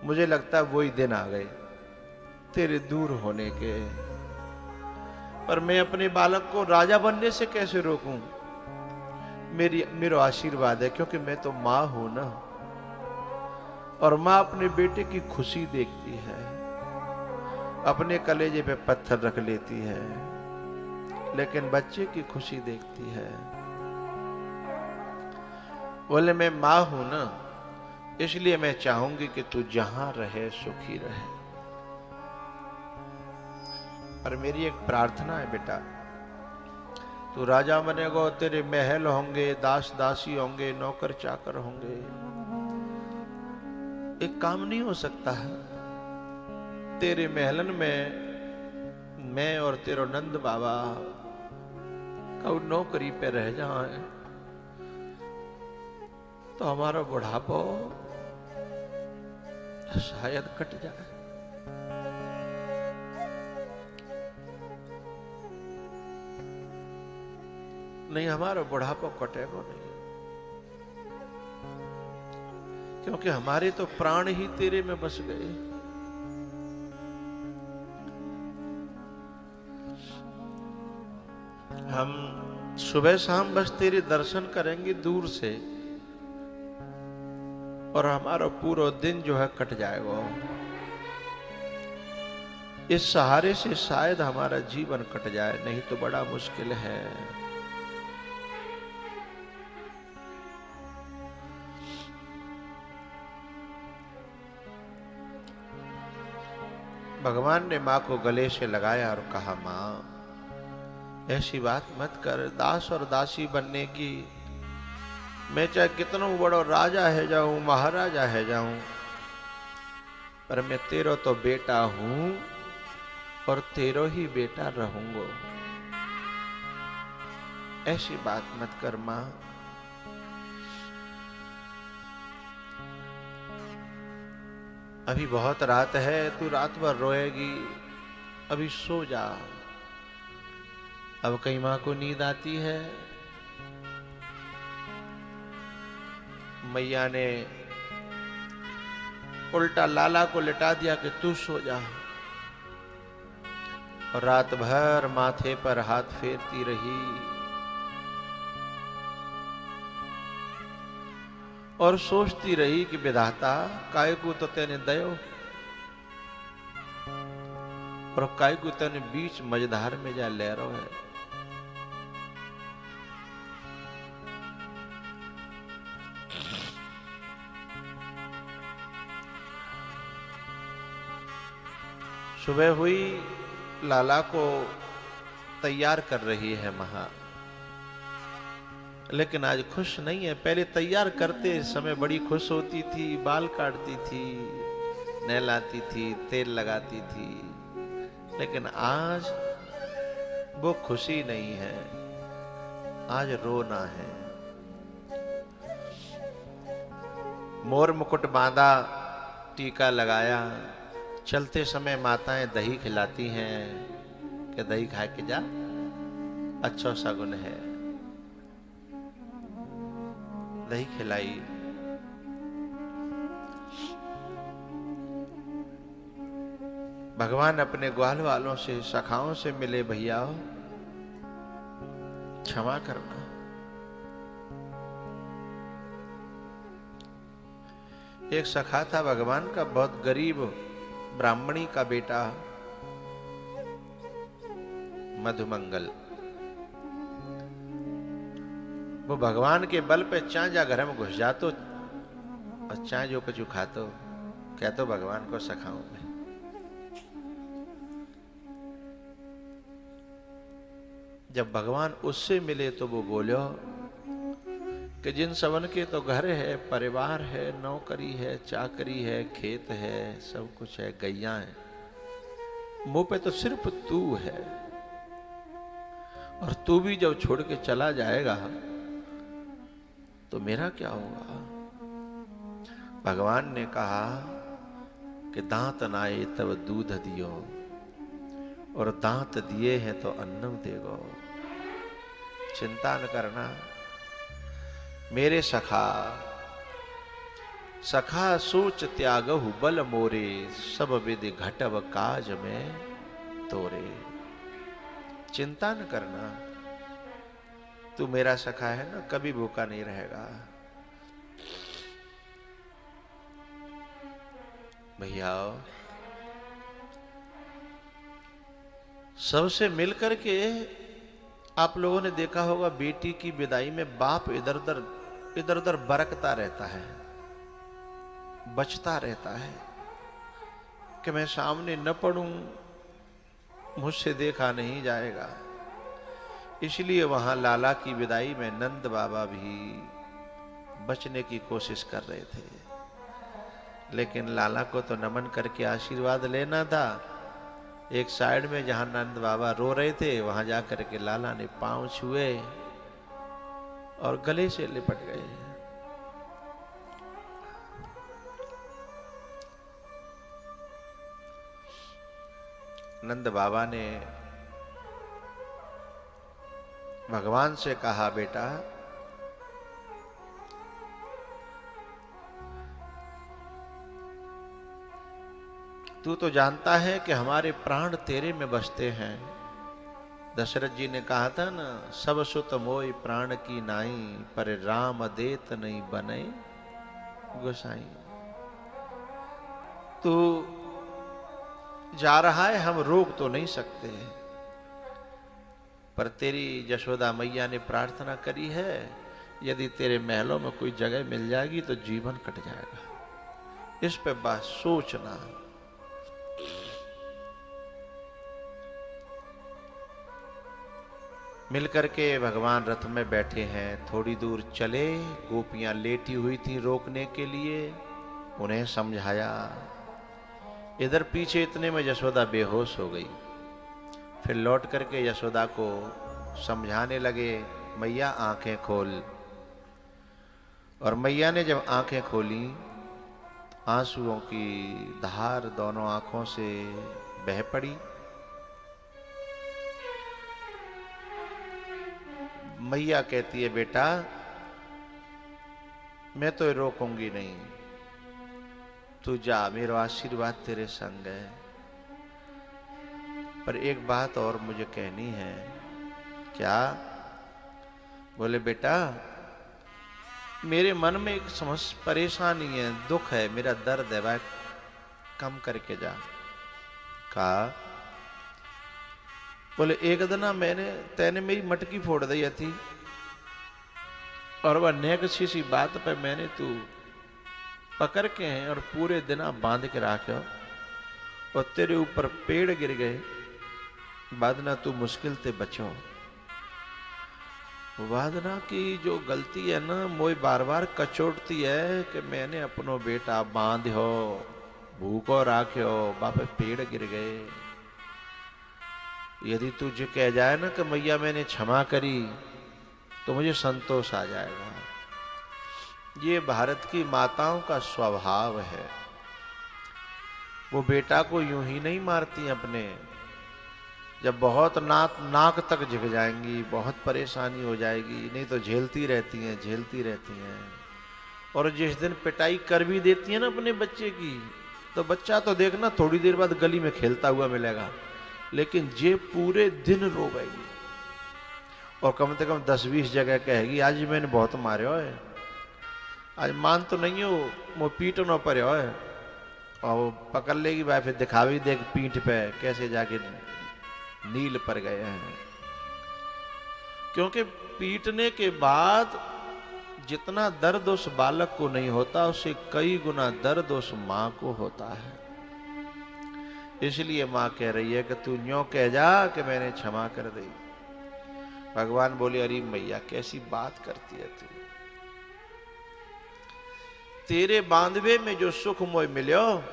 मुझे लगता है वही दिन आ गए तेरे दूर होने के, पर मैं अपने बालक को राजा बनने से कैसे रोकूं? मेरा आशीर्वाद है, क्योंकि मैं तो मां हूं ना, और मां अपने बेटे की खुशी देखती है, अपने कलेजे पे पत्थर रख लेती है, लेकिन बच्चे की खुशी देखती है। बोले मैं मां हूं ना, इसलिए मैं चाहूंगी कि तू जहां रहे सुखी रहे। पर मेरी एक प्रार्थना है बेटा, तू राजा बनेगा, तेरे महल होंगे, दास दासी होंगे, नौकर चाकर होंगे, एक काम नहीं हो सकता है। तेरे महलन में मैं और तेरो नंद बाबा कब नौकरी पे रह जाए तो हमारा बुढ़ापो शायद कट जाए। नहीं, हमारा बुढ़ापा कटेगा नहीं, क्योंकि हमारे तो प्राण ही तेरे में बस गए। हम सुबह शाम बस तेरे दर्शन करेंगे दूर से, और हमारा पूरा दिन जो है कट जाएगा। इस सहारे से शायद हमारा जीवन कट जाए, नहीं तो बड़ा मुश्किल है। भगवान ने मां को गले से लगाया और कहा, मां ऐसी बात मत कर, दास और दासी बनने की, मैं चाहे कितना बड़ा राजा है जाऊं, महाराजा है जाऊं, पर मैं तेरो तो बेटा हूं और तेरो ही बेटा रहूंगा। ऐसी बात मत कर मां। अभी बहुत रात है, तू रात भर रोएगी, अभी सो जा। अब कई मां को नींद आती है, मैया ने उल्टा लाला को लिटा दिया कि तू सो जा, और रात भर माथे पर हाथ फेरती रही और सोचती रही कि विधाता काय को तो तेने दयो, और काय को तेने बीच मझधार में जा लहरो है। सुबह हुई, लाला को तैयार कर रही है महा, लेकिन आज खुश नहीं है। पहले तैयार करते समय बड़ी खुश होती थी, बाल काटती थी, नहलाती थी, तेल लगाती थी, लेकिन आज वो खुशी नहीं है, आज रोना है। मोर मुकुट बांधा, टीका लगाया, चलते समय माताएं दही खिलाती हैं कि दही खा के जा, अच्छा सगुन है। दही खिलाई। भगवान अपने ग्वाल वालों से, सखाओं से मिले, भैया क्षमा करना। एक सखा था भगवान का, बहुत गरीब ब्राह्मणी का बेटा मधुमंगल। वो भगवान के बल पे चाह जा घर में घुस जातो और चाह जो कुछ खातो। क्या तो भगवान को सखाऊं मैं। जब भगवान उससे मिले तो वो बोलो कि जिन सबन के तो घर है, परिवार है, नौकरी है, चाकरी है, खेत है, सब कुछ है, गैया है, मुंह पे तो सिर्फ तू है। और तू भी जब छोड़ के चला जाएगा तो मेरा क्या होगा? भगवान ने कहा कि दांत नाए तब दूध दियो, और दांत दिए हैं तो अन्नम देगो। चिंता न करना मेरे सखा, सखा सोच त्यागहु बल मोरे, सब विधि घटव काज में तोरे। चिंता न करना, तू मेरा सखा है ना, कभी भूखा नहीं रहेगा। भैया सबसे मिलकर के आप लोगों ने देखा होगा, बेटी की विदाई में बाप इधर उधर बरकता रहता है, बचता रहता है कि मैं सामने न पड़ूं, मुझसे देखा नहीं जाएगा। इसलिए वहां लाला की विदाई में नंद बाबा भी बचने की कोशिश कर रहे थे, लेकिन लाला को तो नमन करके आशीर्वाद लेना था। एक साइड में जहां नंद बाबा रो रहे थे, वहां जाकर के लाला ने पांव छुए और गले से लिपट गए। नंद बाबा ने भगवान से कहा, बेटा तू तो जानता है कि हमारे प्राण तेरे में बसते हैं। दशरथ जी ने कहा था ना, सब सुत मोय प्राण की नाई, पर राम देत नहीं बने गोसाई। तू जा रहा है, हम रोक तो नहीं सकते, पर तेरी यशोदा मैया ने प्रार्थना करी है, यदि तेरे महलों में कोई जगह मिल जाएगी तो जीवन कट जाएगा। इस पे बात सोचना। मिलकर के भगवान रथ में बैठे हैं। थोड़ी दूर चले, गोपियां लेटी हुई थी रोकने के लिए, उन्हें समझाया। इधर पीछे इतने में यशोदा बेहोश हो गई। फिर लौट करके यशोदा को समझाने लगे, मैया आंखें खोल। और मैया ने जब आंखें खोली, आंसुओं की धार दोनों आंखों से बह पड़ी। मैया कहती है, बेटा मैं तो रोकूंगी नहीं, तू जा, मेरा आशीर्वाद तेरे संग है। पर एक बात और मुझे कहनी है। क्या? बोले, बेटा मेरे मन में एक परेशानी है, दुख है, मेरा दर्द है, वह कम करके जा। कहा, बोले एक दिन तैने मेरी मटकी फोड़ दी थी, और वह नेक सी बात पे मैंने तू पकड़ के हैं और पूरे दिन बांध के रखो, और तेरे ऊपर पेड़ गिर गए, वादना तू मुश्किल ते बचो। वादना की जो गलती है ना, मोई बार बार कचोटती है कि मैंने अपनो बेटा बांध्यो, भूखो राख्यो, बापे पेड़ गिर गए। यदि तुझे कह जाए ना कि मैया मैंने क्षमा करी, तो मुझे संतोष आ जाएगा। ये भारत की माताओं का स्वभाव है। वो बेटा को यूं ही नहीं मारती अपने, जब बहुत नाक तक झिक जाएंगी, बहुत परेशानी हो जाएगी, नहीं तो झेलती रहती हैं। और जिस दिन पिटाई कर भी देती है ना अपने बच्चे की, तो बच्चा तो देखना थोड़ी देर बाद गली में खेलता हुआ मिलेगा, लेकिन जे पूरे दिन रोएगी और कम से कम 10-20 जगह कहेगी, आज मैंने बहुत मारे हो, आज मान तो नहीं हो, वो पीट न पड़े हो। और वो पकड़ लेगी भाई, फिर दिखावी देख पीठ पे कैसे जाके नील पर गए हैं। क्योंकि पीटने के बाद जितना दर्द उस बालक को नहीं होता, उससे कई गुना दर्द उस मां को होता है। इसलिए मां कह रही है कि तू न्यों कह जा कि मैंने क्षमा कर दी। भगवान बोले, अरे मैया कैसी बात करती है तू, तेरे बांधवे में जो सुख मोय मिलो,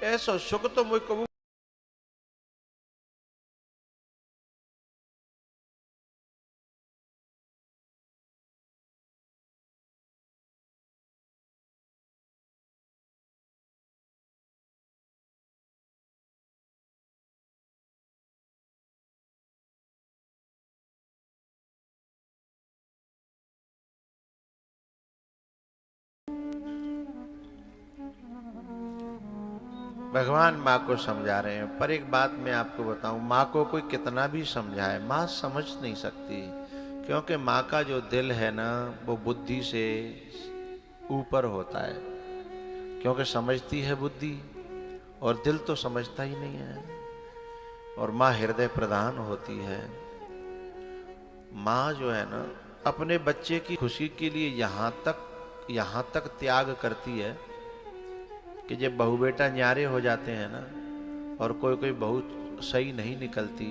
ऐसा सुख तो मोय कबू भगवान माँ को समझा रहे हैं। पर एक बात मैं आपको बताऊं, माँ को कोई कितना भी समझाए, माँ समझ नहीं सकती, क्योंकि माँ का जो दिल है ना, वो बुद्धि से ऊपर होता है, क्योंकि समझती है बुद्धि और दिल तो समझता ही नहीं है। और माँ हृदय प्रधान होती है। माँ जो है ना, अपने बच्चे की खुशी के लिए यहाँ तक त्याग करती है कि जब बहू बेटा न्यारे हो जाते हैं ना, और कोई कोई बहू सही नहीं निकलती,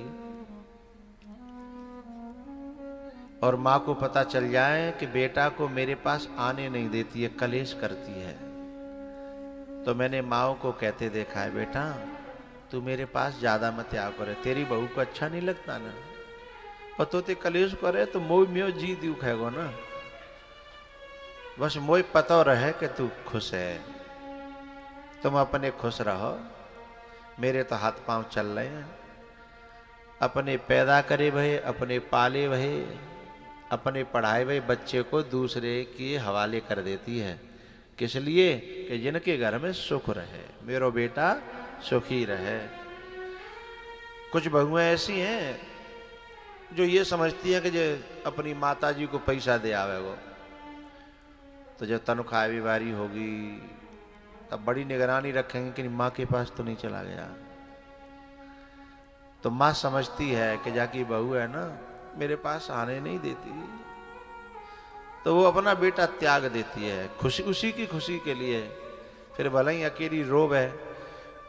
और माँ को पता चल जाए कि बेटा को मेरे पास आने नहीं देती है, कलेश करती है, तो मैंने माँ को कहते देखा है, बेटा तू मेरे पास ज्यादा मत आ करे, तेरी बहू को अच्छा नहीं लगता ना, और तो ते कलेश करे तो मोह म्यो जी दू खेगो ना, बस मोह पता रहे कि तू खुश है, तुम अपने खुश रहो, मेरे तो हाथ पांव चल रहे हैं। अपने पैदा करे भय, अपने पाले भय, अपने पढ़ाए भय बच्चे को दूसरे के हवाले कर देती है। किस लिए? कि जिनके घर में सुख रहे, मेरो बेटा सुखी रहे। कुछ बहुएं ऐसी हैं जो ये समझती हैं कि जो अपनी माता जी को पैसा दे आवे वो, तो जब तनख्वाह भी बारी होगी तब बड़ी निगरानी रखेंगे कि माँ के पास तो नहीं चला गया। तो माँ समझती है कि जाकी बहू है ना, मेरे पास आने नहीं देती, तो वो अपना बेटा त्याग देती है खुशी, उसी की खुशी के लिए। फिर भले ही अकेली रोब है,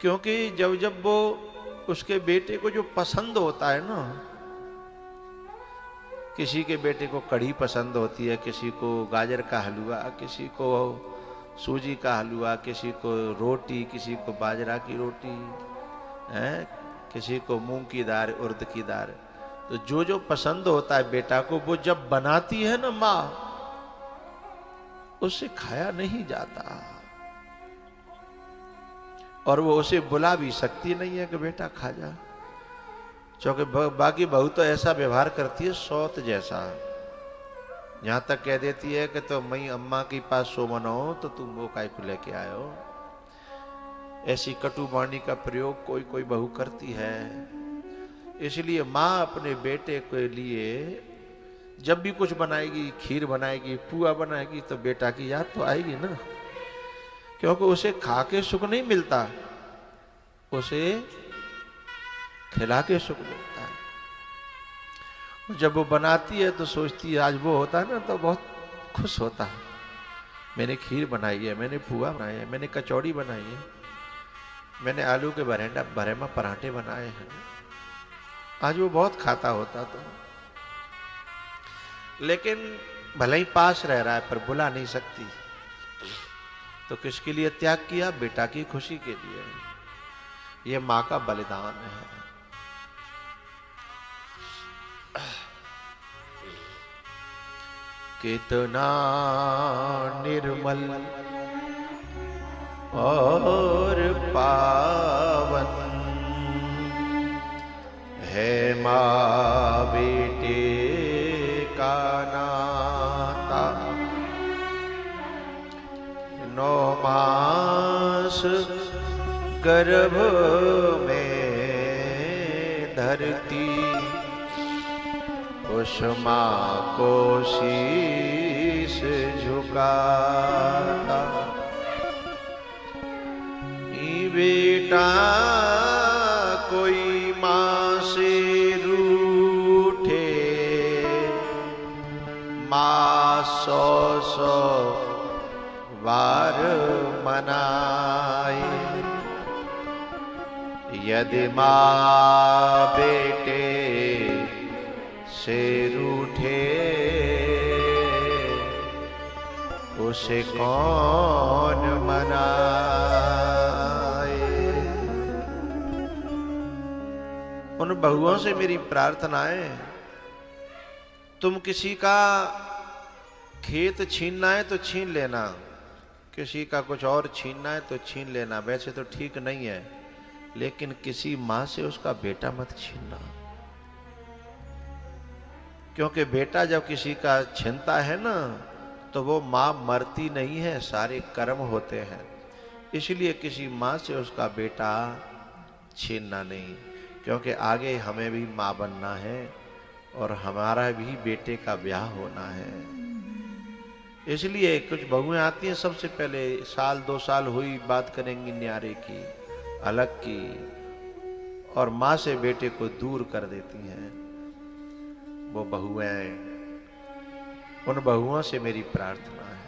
क्योंकि जब जब वो उसके बेटे को जो पसंद होता है ना, किसी के बेटे को कढ़ी पसंद होती है, किसी को गाजर का हलवा, किसी को सूजी का हलवा, किसी को रोटी, किसी को बाजरा की रोटी है, किसी को मूंग की दाल, उर्द की दाल। तो जो जो पसंद होता है बेटा को, वो जब बनाती है ना माँ, उससे खाया नहीं जाता, और वो उसे बुला भी सकती नहीं है कि बेटा खा जा, क्योंकि बाकी बहू तो ऐसा व्यवहार करती है सौत जैसा, यहां तक कह देती है कि तो मैं अम्मा के पास सो मनो तो तुम वो काय को लेके आयो। ऐसी कटु वाणी का प्रयोग कोई कोई बहू करती है। इसलिए माँ अपने बेटे के लिए जब भी कुछ बनाएगी, खीर बनाएगी, पुआ बनाएगी, तो बेटा की याद तो आएगी ना, क्योंकि उसे खा के सुख नहीं मिलता, उसे खिला के सुख मिलता है। जब वो बनाती है तो सोचती है आज वो होता है ना तो बहुत खुश होता है, मैंने खीर बनाई है, मैंने पुआ बनाई है, मैंने कचौड़ी बनाई है, मैंने आलू के भरेमा पराठे बनाए हैं, आज वो बहुत खाता होता। तो लेकिन भले ही पास रह रहा है पर बुला नहीं सकती, तो किसके लिए त्याग किया? बेटा की खुशी के लिए। ये माँ का बलिदान है। कितना निर्मल और पावन है माँ बेटे का नाता, 9 मास गर्भ में धरती उस माँ को शीश झुकाता। बेटा कोई माँ से रूठे, माँ 100 यदि माँ बेटे से रूठे उसे कौन मनाए। उन बहुओं से मेरी प्रार्थना है, तुम किसी का खेत छीनना है तो छीन लेना, किसी का कुछ और छीनना है तो छीन लेना, वैसे तो ठीक नहीं है, लेकिन किसी माँ से उसका बेटा मत छीनना। क्योंकि बेटा जब किसी का छीनता है ना तो वो माँ मरती नहीं है, सारे कर्म होते हैं। इसलिए किसी माँ से उसका बेटा छीनना नहीं, क्योंकि आगे हमें भी माँ बनना है और हमारा भी बेटे का ब्याह होना है। इसलिए कुछ बहुएं आती हैं, सबसे पहले साल 2 साल हुई बात करेंगी न्यारे की, अलग की, और माँ से बेटे को दूर कर देती हैं वो बहुएं। उन बहुओं से मेरी प्रार्थना है,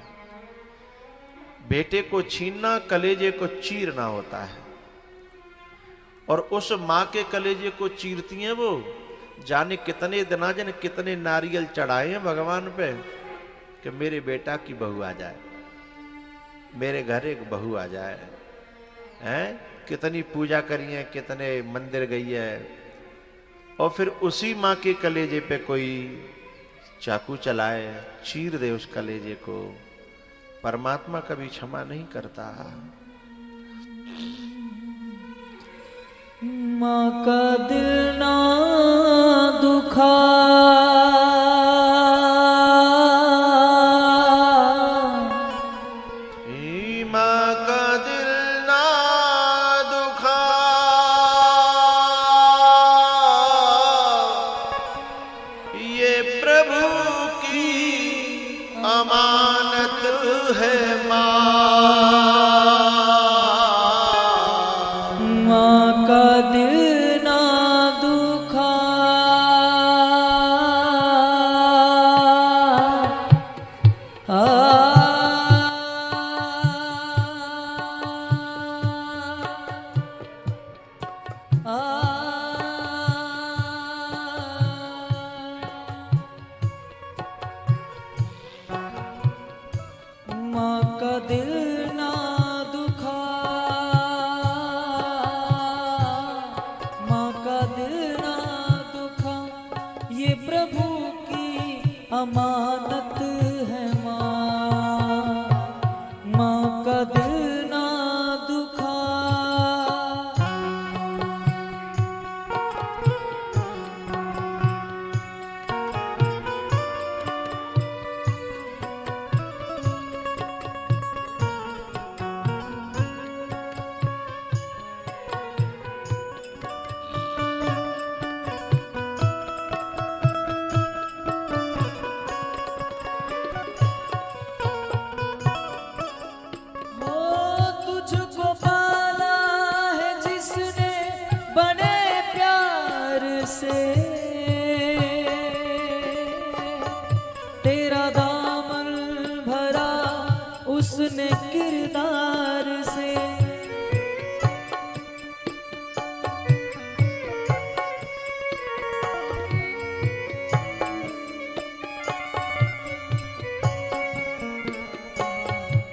बेटे को छीनना कलेजे को चीरना होता है, और उस माँ के कलेजे को चीरती हैं वो, जाने कितने दिना जन कितने नारियल चढ़ाए हैं भगवान पे कि मेरे बेटा की बहू आ जाए, मेरे घर एक बहू आ जाए। हैं कितनी पूजा करी है, कितने मंदिर गई है, और फिर उसी माँ के कलेजे पे कोई चाकू चलाए, चीर दे उस कलेजे को। परमात्मा कभी क्षमा नहीं करता। माँ का दिल ना दुखा, माँ का दिल ना दुखा, ये प्रभु की अमानत है माँ। माँ का दिल ना दुखा, माँ का दिल ना दुखा, माँ का दिल ना दुखा, ये प्रभु की अमानत है माँ। माँ का दिल ना दुखा, तुझको पाला है जिसने बड़े प्यार से, तेरा दामन भरा उसने किरदार से।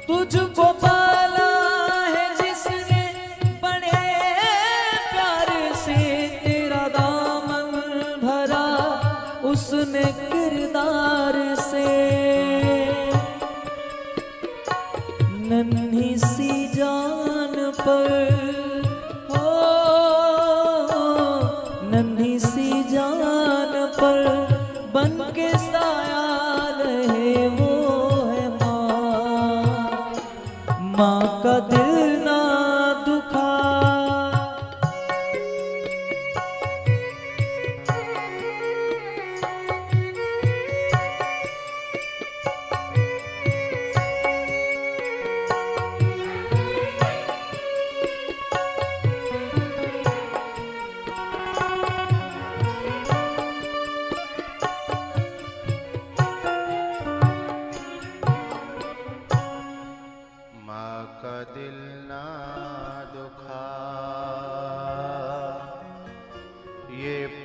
तुझको पाला है जिसने बड़े प्यार से, तेरा दामन भरा उसने किरदार से। नन्ही सी जान पर हो, नन्ही सी जान पर बन के साया रहे वो है माँ। माँ का दिल ना दुखा,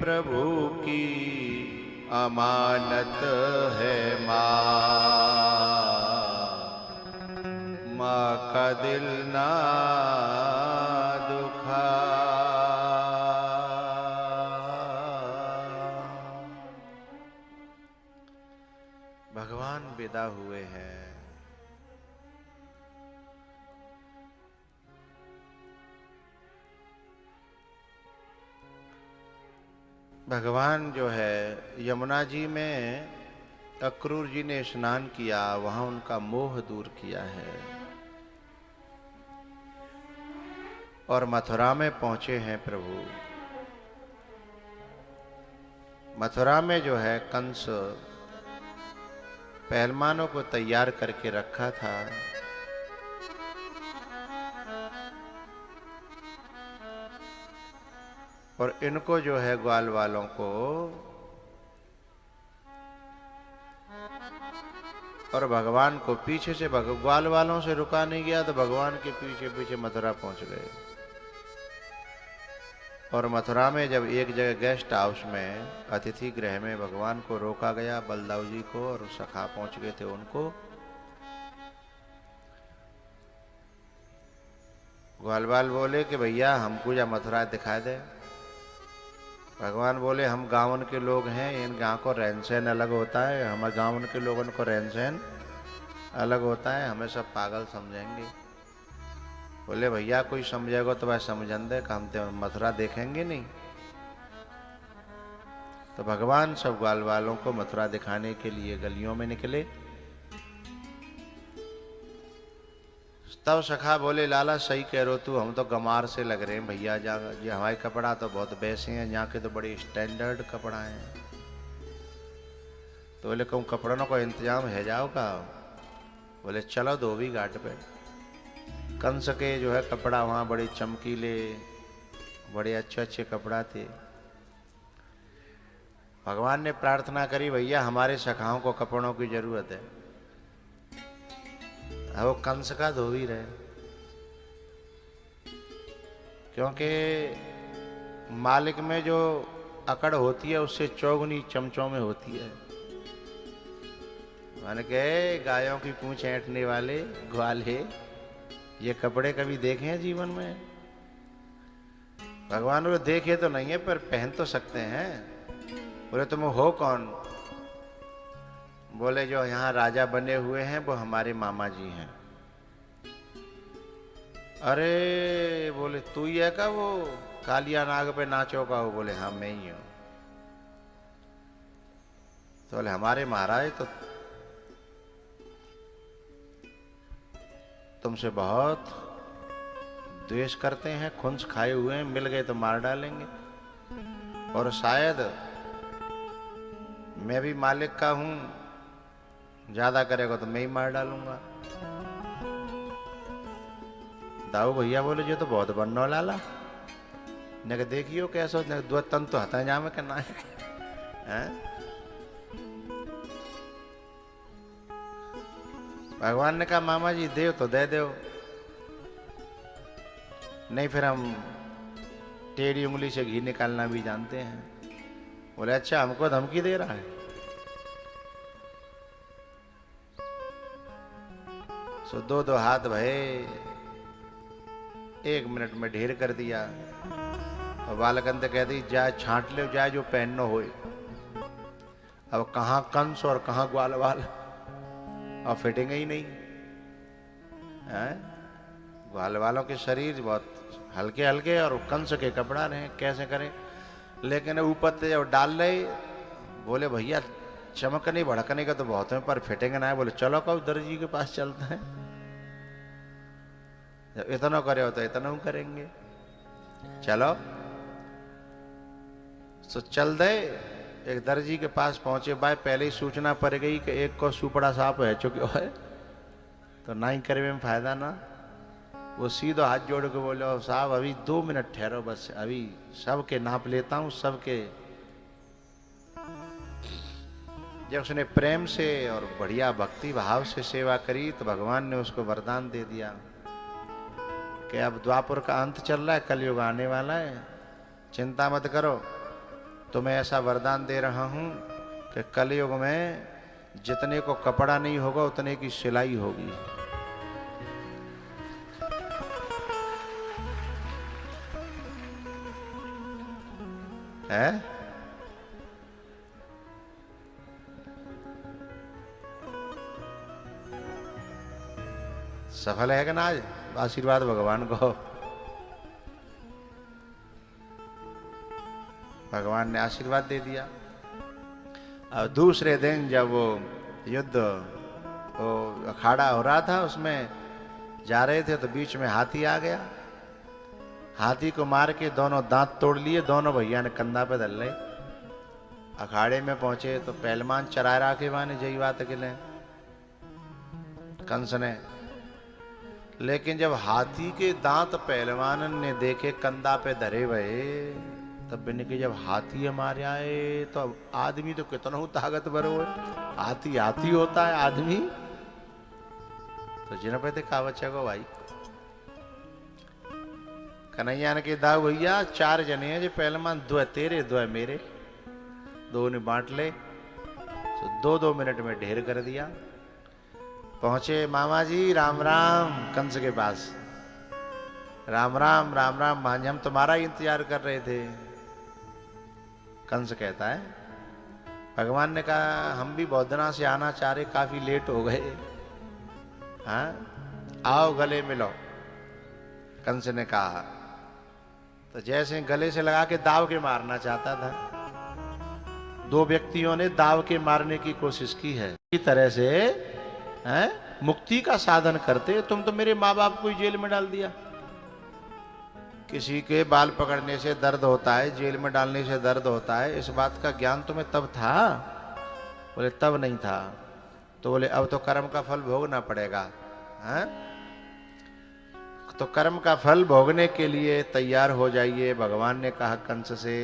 प्रभु की अमानत है माँ का दिल ना दुखा। भगवान विदा हुए हैं। भगवान जो है यमुना जी में अक्रूर जी ने स्नान किया, वहां उनका मोह दूर किया है और मथुरा में पहुंचे हैं प्रभु। मथुरा में जो है कंस पहलवानों को तैयार करके रखा था। और इनको जो है ग्वाल वालों को और भगवान को पीछे से ग्वाल वालों से रुका नहीं गया तो भगवान के पीछे पीछे मथुरा पहुंच गए। और मथुरा में जब एक जगह गेस्ट हाउस में अतिथि गृह में भगवान को रोका गया, बलदाऊ जी को, और सखा पहुंच गए थे उनको। ग्वालवाल बोले कि भैया हमको या मथुरा दिखा दे। भगवान बोले हम गाँवन के लोग हैं, इन गाँव को रहन सहन अलग होता है, हमारे गाँवन के लोगों को रहन सहन अलग होता है, हमें सब पागल समझेंगे। बोले भैया कोई समझेगा तो भाई समझन दे, हम तो मथुरा देखेंगे नहीं। तो भगवान सब ग्वाल वालों को मथुरा दिखाने के लिए गलियों में निकले। तब सखा बोले लाला सही कह रहे हो तू, हम तो गमार से लग रहे हैं भैया, जा ये हमारे कपड़ा तो बहुत वैसे हैं, यहाँ के तो बड़े स्टैंडर्ड कपड़ा हैं। तो बोले कहूँ कपड़ों का इंतजाम है जाओ का? बोले चलो धोबी घाट पे। कंस के जो है कपड़ा वहाँ बड़े चमकीले, बड़े अच्छे अच्छे कपड़ा थे। भगवान ने प्रार्थना करी भैया हमारे सखाओं को कपड़ों की जरूरत है। अब वो कंस का धोबी रहे, क्योंकि मालिक में जो अकड़ होती है उससे चौगुनी चमचों में होती है। मैंने कहे गायों की पूंछ ऐंठने वाले ग्वाले, ये कपड़े कभी देखे हैं जीवन में? भगवान को देखे तो नहीं है पर पहन तो सकते हैं। बोले तुम हो कौन? बोले जो यहाँ राजा बने हुए हैं वो हमारे मामा जी हैं। अरे बोले तू ही है का वो कालिया नाग पे नाचो का? हो बोले हाँ मैं ही हूं। तो बोले हमारे महाराज तो तुमसे बहुत द्वेष करते हैं, खुंस खाए हुए हैं, मिल गए तो मार डालेंगे। और शायद मैं भी मालिक का हूं, ज्यादा करेगा तो मैं ही मार डालूंगा। दाऊ भैया बोले जो तो बहुत बनना लाला ने के देखियो कैसो दो तन तो हता जा में करना है। भगवान ने कहा मामा जी दे तो दे दो, नहीं फिर हम टेढ़ी उंगली से घी निकालना भी जानते हैं। बोले अच्छा हमको धमकी दे रहा है? सो दो दो हाथ भये, 1 मिनट में ढेर कर दिया। और बालकंद कह दी जाए छांट ले जाए जो पहननो होए। अब कहाँ कंस और कहाँ ग्वाल वाल, और फिटिंग ही नहीं है। ग्वाल वालों के शरीर बहुत हल्के हल्के और कंस के कपड़ा रहे, कैसे करें? लेकिन ऊपर से जब डाल रहे बोले भैया चमकने भड़कने का तो बहुत है पर फिटिंग ना है। बोले चलो कहो दर्जी के पास चलते हैं, जब इतना करे हो तो इतना करेंगे, चलो। तो चल दे, एक दर्जी के पास पहुंचे। भाई पहले ही सूचना पड़ गई कि एक को सुपड़ा साफ है चुके है, तो ना ही करे में फायदा ना। वो सीधो हाथ जोड़ के बोले साहब अभी 2 मिनट ठहरो, बस अभी सबके नाप लेता हूं सबके। जब उसने प्रेम से और बढ़िया भक्ति भाव से सेवा करी तो भगवान ने उसको वरदान दे दिया कि अब द्वापर का अंत चल रहा है, कलयुग आने वाला है, चिंता मत करो, तो मैं ऐसा वरदान दे रहा हूं कि कलयुग में जितने को कपड़ा नहीं होगा उतने की सिलाई होगी। है सफल है कि ना? आज आशीर्वाद भगवान को। भगवान ने आशीर्वाद दे दिया। और दूसरे दिन जब वो युद्ध वो अखाड़ा हो रहा था, उसमें जा रहे थे तो बीच में हाथी आ गया। हाथी को मार के दोनों दांत तोड़ लिए, दोनों भैया ने कंधा पे धर ले। अखाड़े में पहुंचे तो पहलवान चराए राखे वाने जई बात के ले कंस ने। लेकिन जब हाथी के दांत पहलवान ने देखे कंधा पे धरे हुए, तब मैंने कि जब हाथी हमारे आए तो आदमी तो कितना हो ताकतवर हो। हाथी हाथी होता है, आदमी तो जिन पे थे कावचा को भाई कन्हैया ने के दाऊ भैया 4 जने हैं जो पहलवान, 2 तेरे 2 मेरे, 2 ने बांट ले। तो 2-2 मिनट में ढेर कर दिया। पहुंचे मामा जी राम राम कंस के पास। राम राम राम राम भांज, हम तुम्हारा ही इंतजार कर रहे थे। कंस कहता है, भगवान ने कहा हम भी बहुत दिनों से आना चाह रहे, काफी लेट हो गए। हाँ आओ गले मिलो। कंस ने कहा तो जैसे गले से लगा के दाव के मारना चाहता था। 2 व्यक्तियों ने दाव के मारने की कोशिश की है। इस तरह से मुक्ति का साधन करते, तुम तो मेरे माँ बाप को ही जेल में डाल दिया। किसी के बाल पकड़ने से दर्द होता है, जेल में डालने से दर्द होता है, इस बात का ज्ञान तुम्हें तब था? बोले तब नहीं था। तो बोले अब तो कर्म का फल भोगना पड़ेगा। हैं? तो कर्म का फल भोगने के लिए तैयार हो जाइए। भगवान ने कहा कंस से।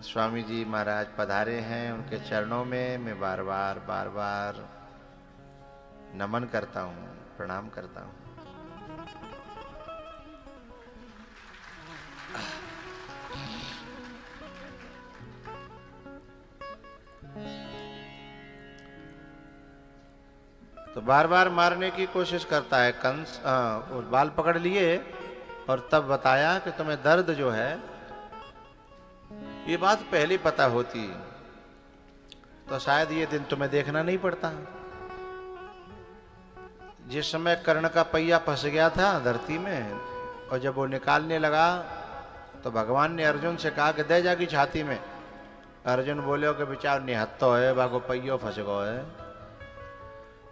स्वामी जी महाराज पधारे हैं, उनके चरणों में मैं बार बार नमन करता हूं, प्रणाम करता हूं। तो बार बार मारने की कोशिश करता है कंस। और बाल पकड़ लिए और तब बताया कि तुम्हें दर्द जो है, ये बात पहले पता होती तो शायद ये दिन तुम्हें देखना नहीं पड़ता। जिस समय कर्ण का पहिया फंस गया था धरती में, और जब वो निकालने लगा तो भगवान ने अर्जुन से कहा कि दे जाकी छाती में। अर्जुन बोले कि बेचार निहत्तो है, बाको पहियो फंस गो है।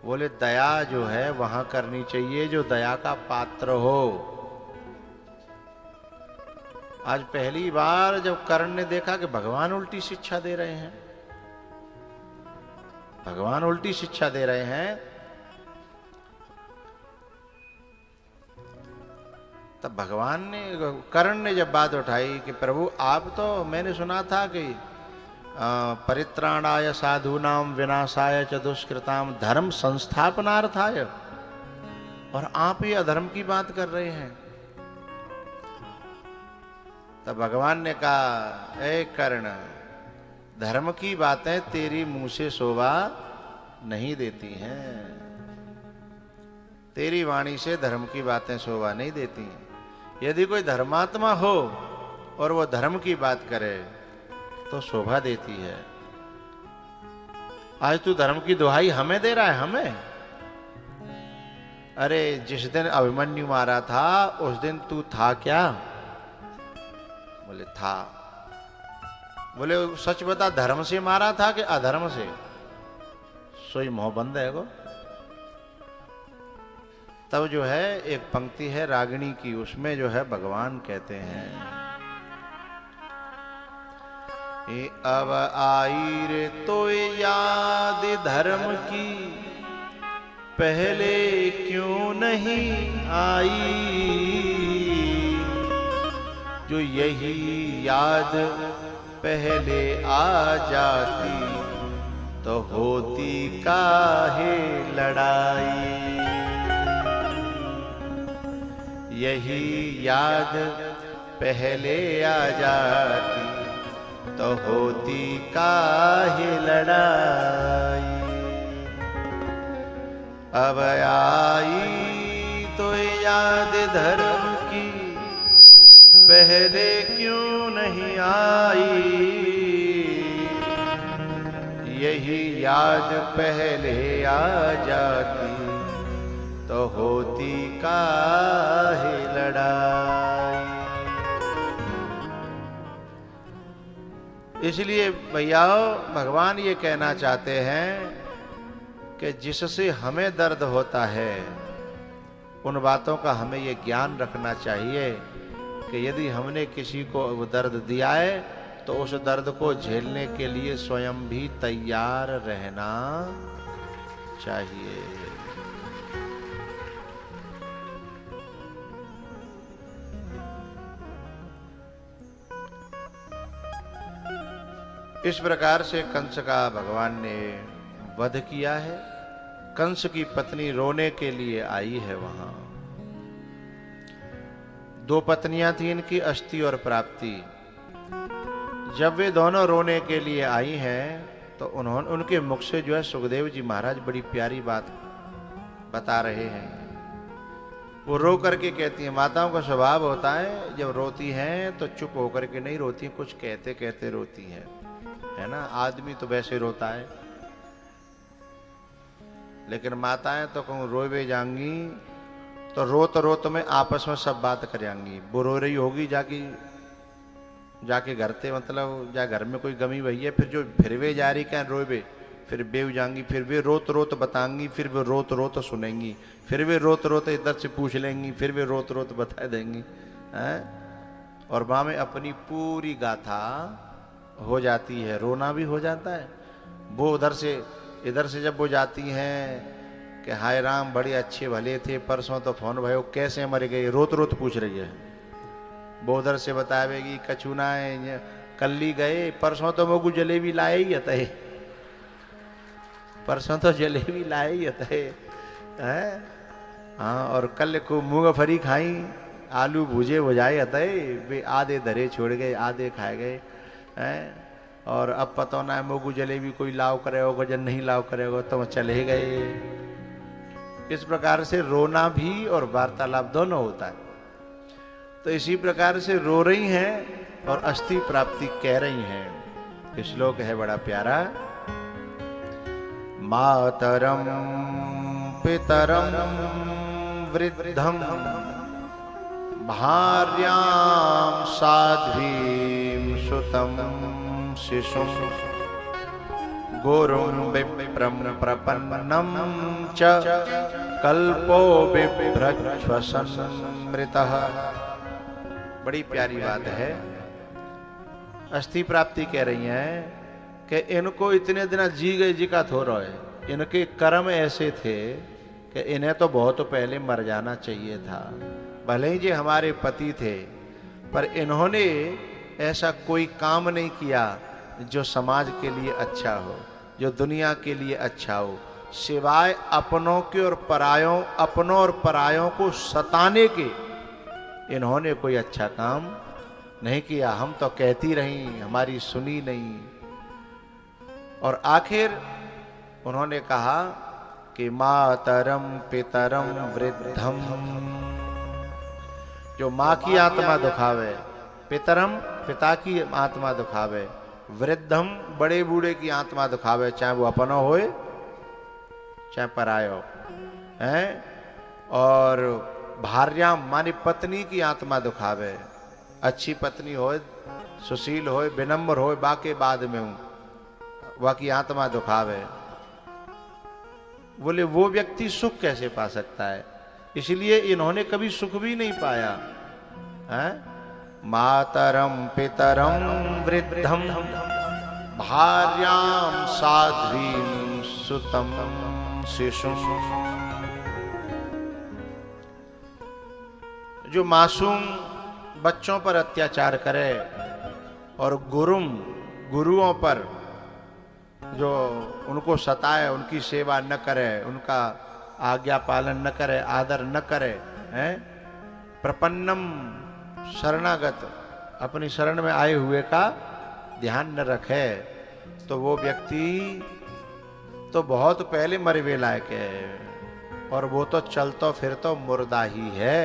बोले दया जो है वहां करनी चाहिए जो दया का पात्र हो। आज पहली बार जब कर्ण ने देखा कि भगवान उल्टी शिक्षा दे रहे हैं, भगवान उल्टी शिक्षा दे रहे हैं, तब भगवान ने, कर्ण ने जब बात उठाई कि प्रभु आप तो, मैंने सुना था कि परित्राणाय साधूनाम विनाशाय च दुष्कृताम धर्म संस्थापनार्थाय, और आप ही अधर्म की बात कर रहे हैं। तब भगवान ने कहा, ए कर्ण, धर्म की बातें तेरी मुंह से शोभा नहीं देती हैं। तेरी वाणी से धर्म की बातें शोभा नहीं देती। यदि कोई धर्मात्मा हो और वो धर्म की बात करे तो शोभा देती है। आज तू धर्म की दुहाई हमें दे रहा है, हमें। अरे जिस दिन अभिमन्यु मारा था उस दिन तू था क्या? बोले था। बोले सच बता, धर्म से मारा था कि अधर्म से? सोई मोहबंद है वो। तब जो है एक पंक्ति है रागिणी की, उसमें जो है भगवान कहते हैं, अब आई रे तो याद धर्म की, पहले क्यों नहीं आई? जो यही याद पहले आ जाती तो होती काहे लड़ाई। यही याद पहले आ जाती तो होती काहे लड़ाई। अब आई तो याद धर्म की पहले क्यों नहीं आई। यही याद पहले आ जाती तो होती काहे लड़ाई। इसलिए भैया भगवान ये कहना चाहते हैं कि जिससे हमें दर्द होता है उन बातों का हमें ये ज्ञान रखना चाहिए कि यदि हमने किसी को वो दर्द दिया है तो उस दर्द को झेलने के लिए स्वयं भी तैयार रहना चाहिए। इस प्रकार से कंस का भगवान ने वध किया है। कंस की पत्नी रोने के लिए आई है वहां। दो पत्नियां थी इनकी, अष्टि और प्राप्ति। जब वे दोनों रोने के लिए आई हैं तो उनके मुख से जो है सुखदेव जी महाराज बड़ी प्यारी बात बता रहे हैं। वो रो करके कहती हैं, माताओं का स्वभाव होता है जब रोती हैं तो चुप होकर के नहीं रोती, कुछ कहते कहते रोती हैं, है ना। आदमी तो वैसे रोता है, लेकिन माताएं तो कहूँ रोवे जाएंगी तो रोत में आपस में सब बात करेंगी। वो रो रही होगी जाके घर से, मतलब जा घर में कोई गमी भई है, फिर वे जा रही क्या रोवे, फिर बेव जाएंगी, फिर वे रोत बताएंगी, फिर वे रोत सुनेंगी, फिर वे रोत इधर से पूछ लेंगी, फिर वे रोत बता देंगी हैं। और वहां में अपनी पूरी गाथा हो जाती है, रोना भी हो जाता है। वो इधर से जब वो जाती हैं कि हाय राम बड़े अच्छे भले थे, परसों तो फोन भयो कैसे मर गए, रोत पूछ रही है। वो उधर से बतावेगी कछुना कल्ली गए, परसों तो मोगू जलेबी लाए ही हते, परसों तो जलेबी लाए ही हते हैं। हाँ, और कल को मूंगफली खाई, आलू भूजे बुझाए हते, वे आधे धरे छोड़ गए, आधे खाए गए हैं। और अब पता ना है मोगू जलेबी कोई लाव करेगा जब नहीं लाव करेगा तो चले गए। इस प्रकार से रोना भी और वार्तालाप दोनों होता है। तो इसी प्रकार से रो रही हैं और अस्थि प्राप्ति कह रही हैं। ये श्लोक है बड़ा प्यारा। मातरम पितरम वृद्धम भार्यां साध्वीं सुतम शिशुं गुरुं विप्रं प्रपन्नं च कल्पो बिभ्रश्वसन्मृतः। बड़ी प्यारी बात है। अस्थि प्राप्ति कह रही हैं कि इनको इतने दिन जी गए जी का थोड़ा है, इनके कर्म ऐसे थे कि इन्हें तो बहुत पहले मर जाना चाहिए था। भले ही जो हमारे पति थे, पर इन्होंने ऐसा कोई काम नहीं किया जो समाज के लिए अच्छा हो, जो दुनिया के लिए अच्छा हो, सिवाय अपनों के और परायों को सताने के इन्होंने कोई अच्छा काम नहीं किया। हम तो कहती रही, हमारी सुनी नहीं। और आखिर उन्होंने कहा कि मातरम पितरम वृद्धम, जो माँ की आत्मा दुखावे, पितरम पिता की आत्मा दुखावे, वृद्धम बड़े बूढ़े की आत्मा दुखावे, चाहे वो अपनो होए चाहे परायो है। और भार्या मानी पत्नी की आत्मा दुखावे, अच्छी पत्नी होए, सुशील होए, विनम्र होए, बाके बाद में हूं वह की आत्मा दुखावे। बोले वो व्यक्ति सुख कैसे पा सकता है? इसलिए इन्होंने कभी सुख भी नहीं पाया है। मातरम पितरम वृद्धम भार्यां साध्वीं सुतम शिशुं। जो मासूम बच्चों पर अत्याचार करे और गुरुओं पर जो उनको सताए, उनकी सेवा न करे, उनका आज्ञा पालन न करे, आदर न करे, हैं? प्रपन्नम शरणागत अपनी शरण में आए हुए का ध्यान न रखे तो वो व्यक्ति तो बहुत पहले मरवे लायक है, और वो तो चलतो फिर तो मुर्दा ही है।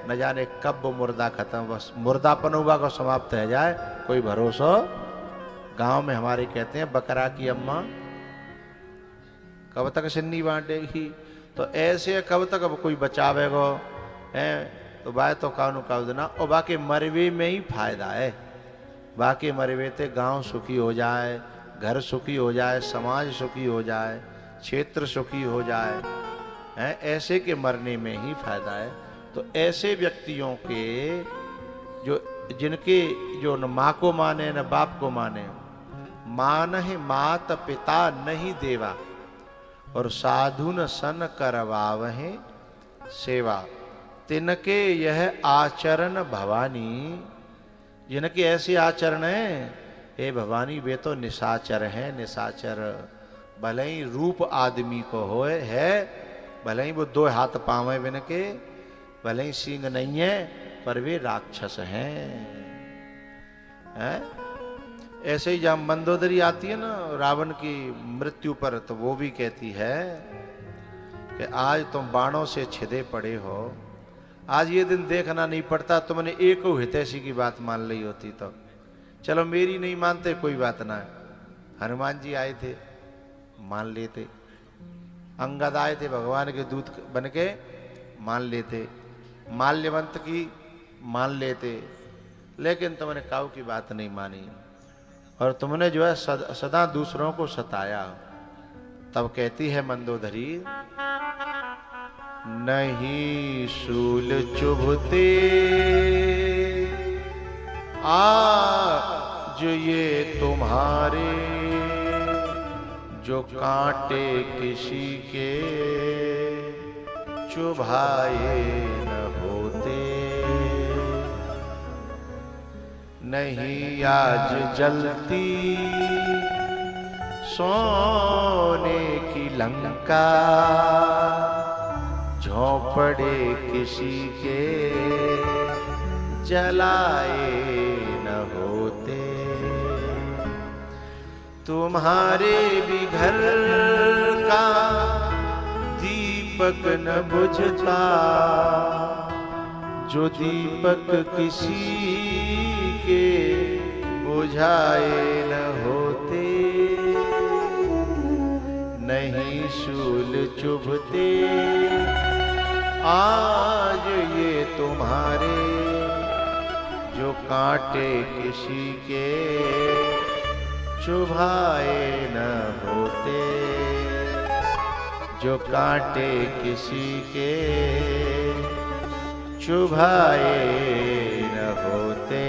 न जाने कब वो मुर्दा खत्म, बस मुर्दापन हुआ को समाप्त हो जाए, कोई भरोसा। गांव में हमारे कहते हैं बकरा की अम्मा कब तक सिन्नी बांटेगी, तो ऐसे कब तक अब कोई बचावेगो है। तो बाय तो कानू का देना, और बाकी मरवे में ही फायदा है। बाकी मरवे ते गांव सुखी हो जाए, घर सुखी हो जाए, समाज सुखी हो जाए, क्षेत्र सुखी हो जाए, है ऐसे के मरने में ही फायदा है। तो ऐसे व्यक्तियों के जो जिनके जो न माँ को माने न बाप को माने, मान है मात पिता नहीं देवा, और साधु न सन करवावहे सेवा, तिनके यह आचरण भवानी। जिनके ऐसे आचरण है, हे भवानी वे तो निशाचर हैं। निशाचर भले ही रूप आदमी को होए है, भले ही वो 2 हाथ पांव है विनके, भले ही सींग नहीं है, पर वे राक्षस हैं। ऐसे ही जब मंदोदरी आती है ना रावण की मृत्यु पर, तो वो भी कहती है कि आज तुम बाणों से छिदे पड़े हो, आज ये दिन देखना नहीं पड़ता, तुमने एक हितैषी की बात मान ली होती तो। चलो मेरी नहीं मानते कोई बात ना, हनुमान जी आए थे मान लेते, अंगद आए थे भगवान के दूत बन के मान लेते, माल्यवंत की मान लेते, लेकिन तुमने काऊ की बात नहीं मानी, और तुमने जो है सदा दूसरों को सताया। तब कहती है मंदोदरी, नहीं शूल चुभते आज ये तुम्हारे, जो कांटे किसी के चुभाए न होते। नहीं आज जलती सोने की लंका, झोंपड़े किसी के जलाए न होते। तुम्हारे भी घर का दीपक न बुझता, जो दीपक किसी के बुझाए न होते। नहीं शूल चुभते आज ये तुम्हारे, जो कांटे किसी के चुभाए न होते। जो कांटे किसी के चुभाए न होते।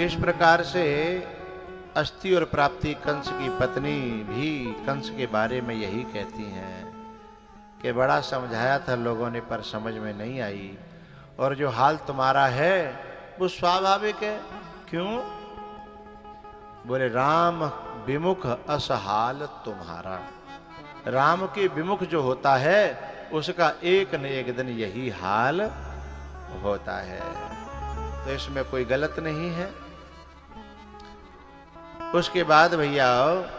इस प्रकार से अस्थि और प्राप्ति कंस की पत्नी भी कंस के बारे में यही कहती हैं कि बड़ा समझाया था लोगों ने पर समझ में नहीं आई, और जो हाल तुम्हारा है वो स्वाभाविक है। क्यों? बोले राम विमुख असहाल तुम्हारा। राम के विमुख जो होता है उसका एक न एक दिन यही हाल होता है, तो इसमें कोई गलत नहीं है। उसके बाद भैया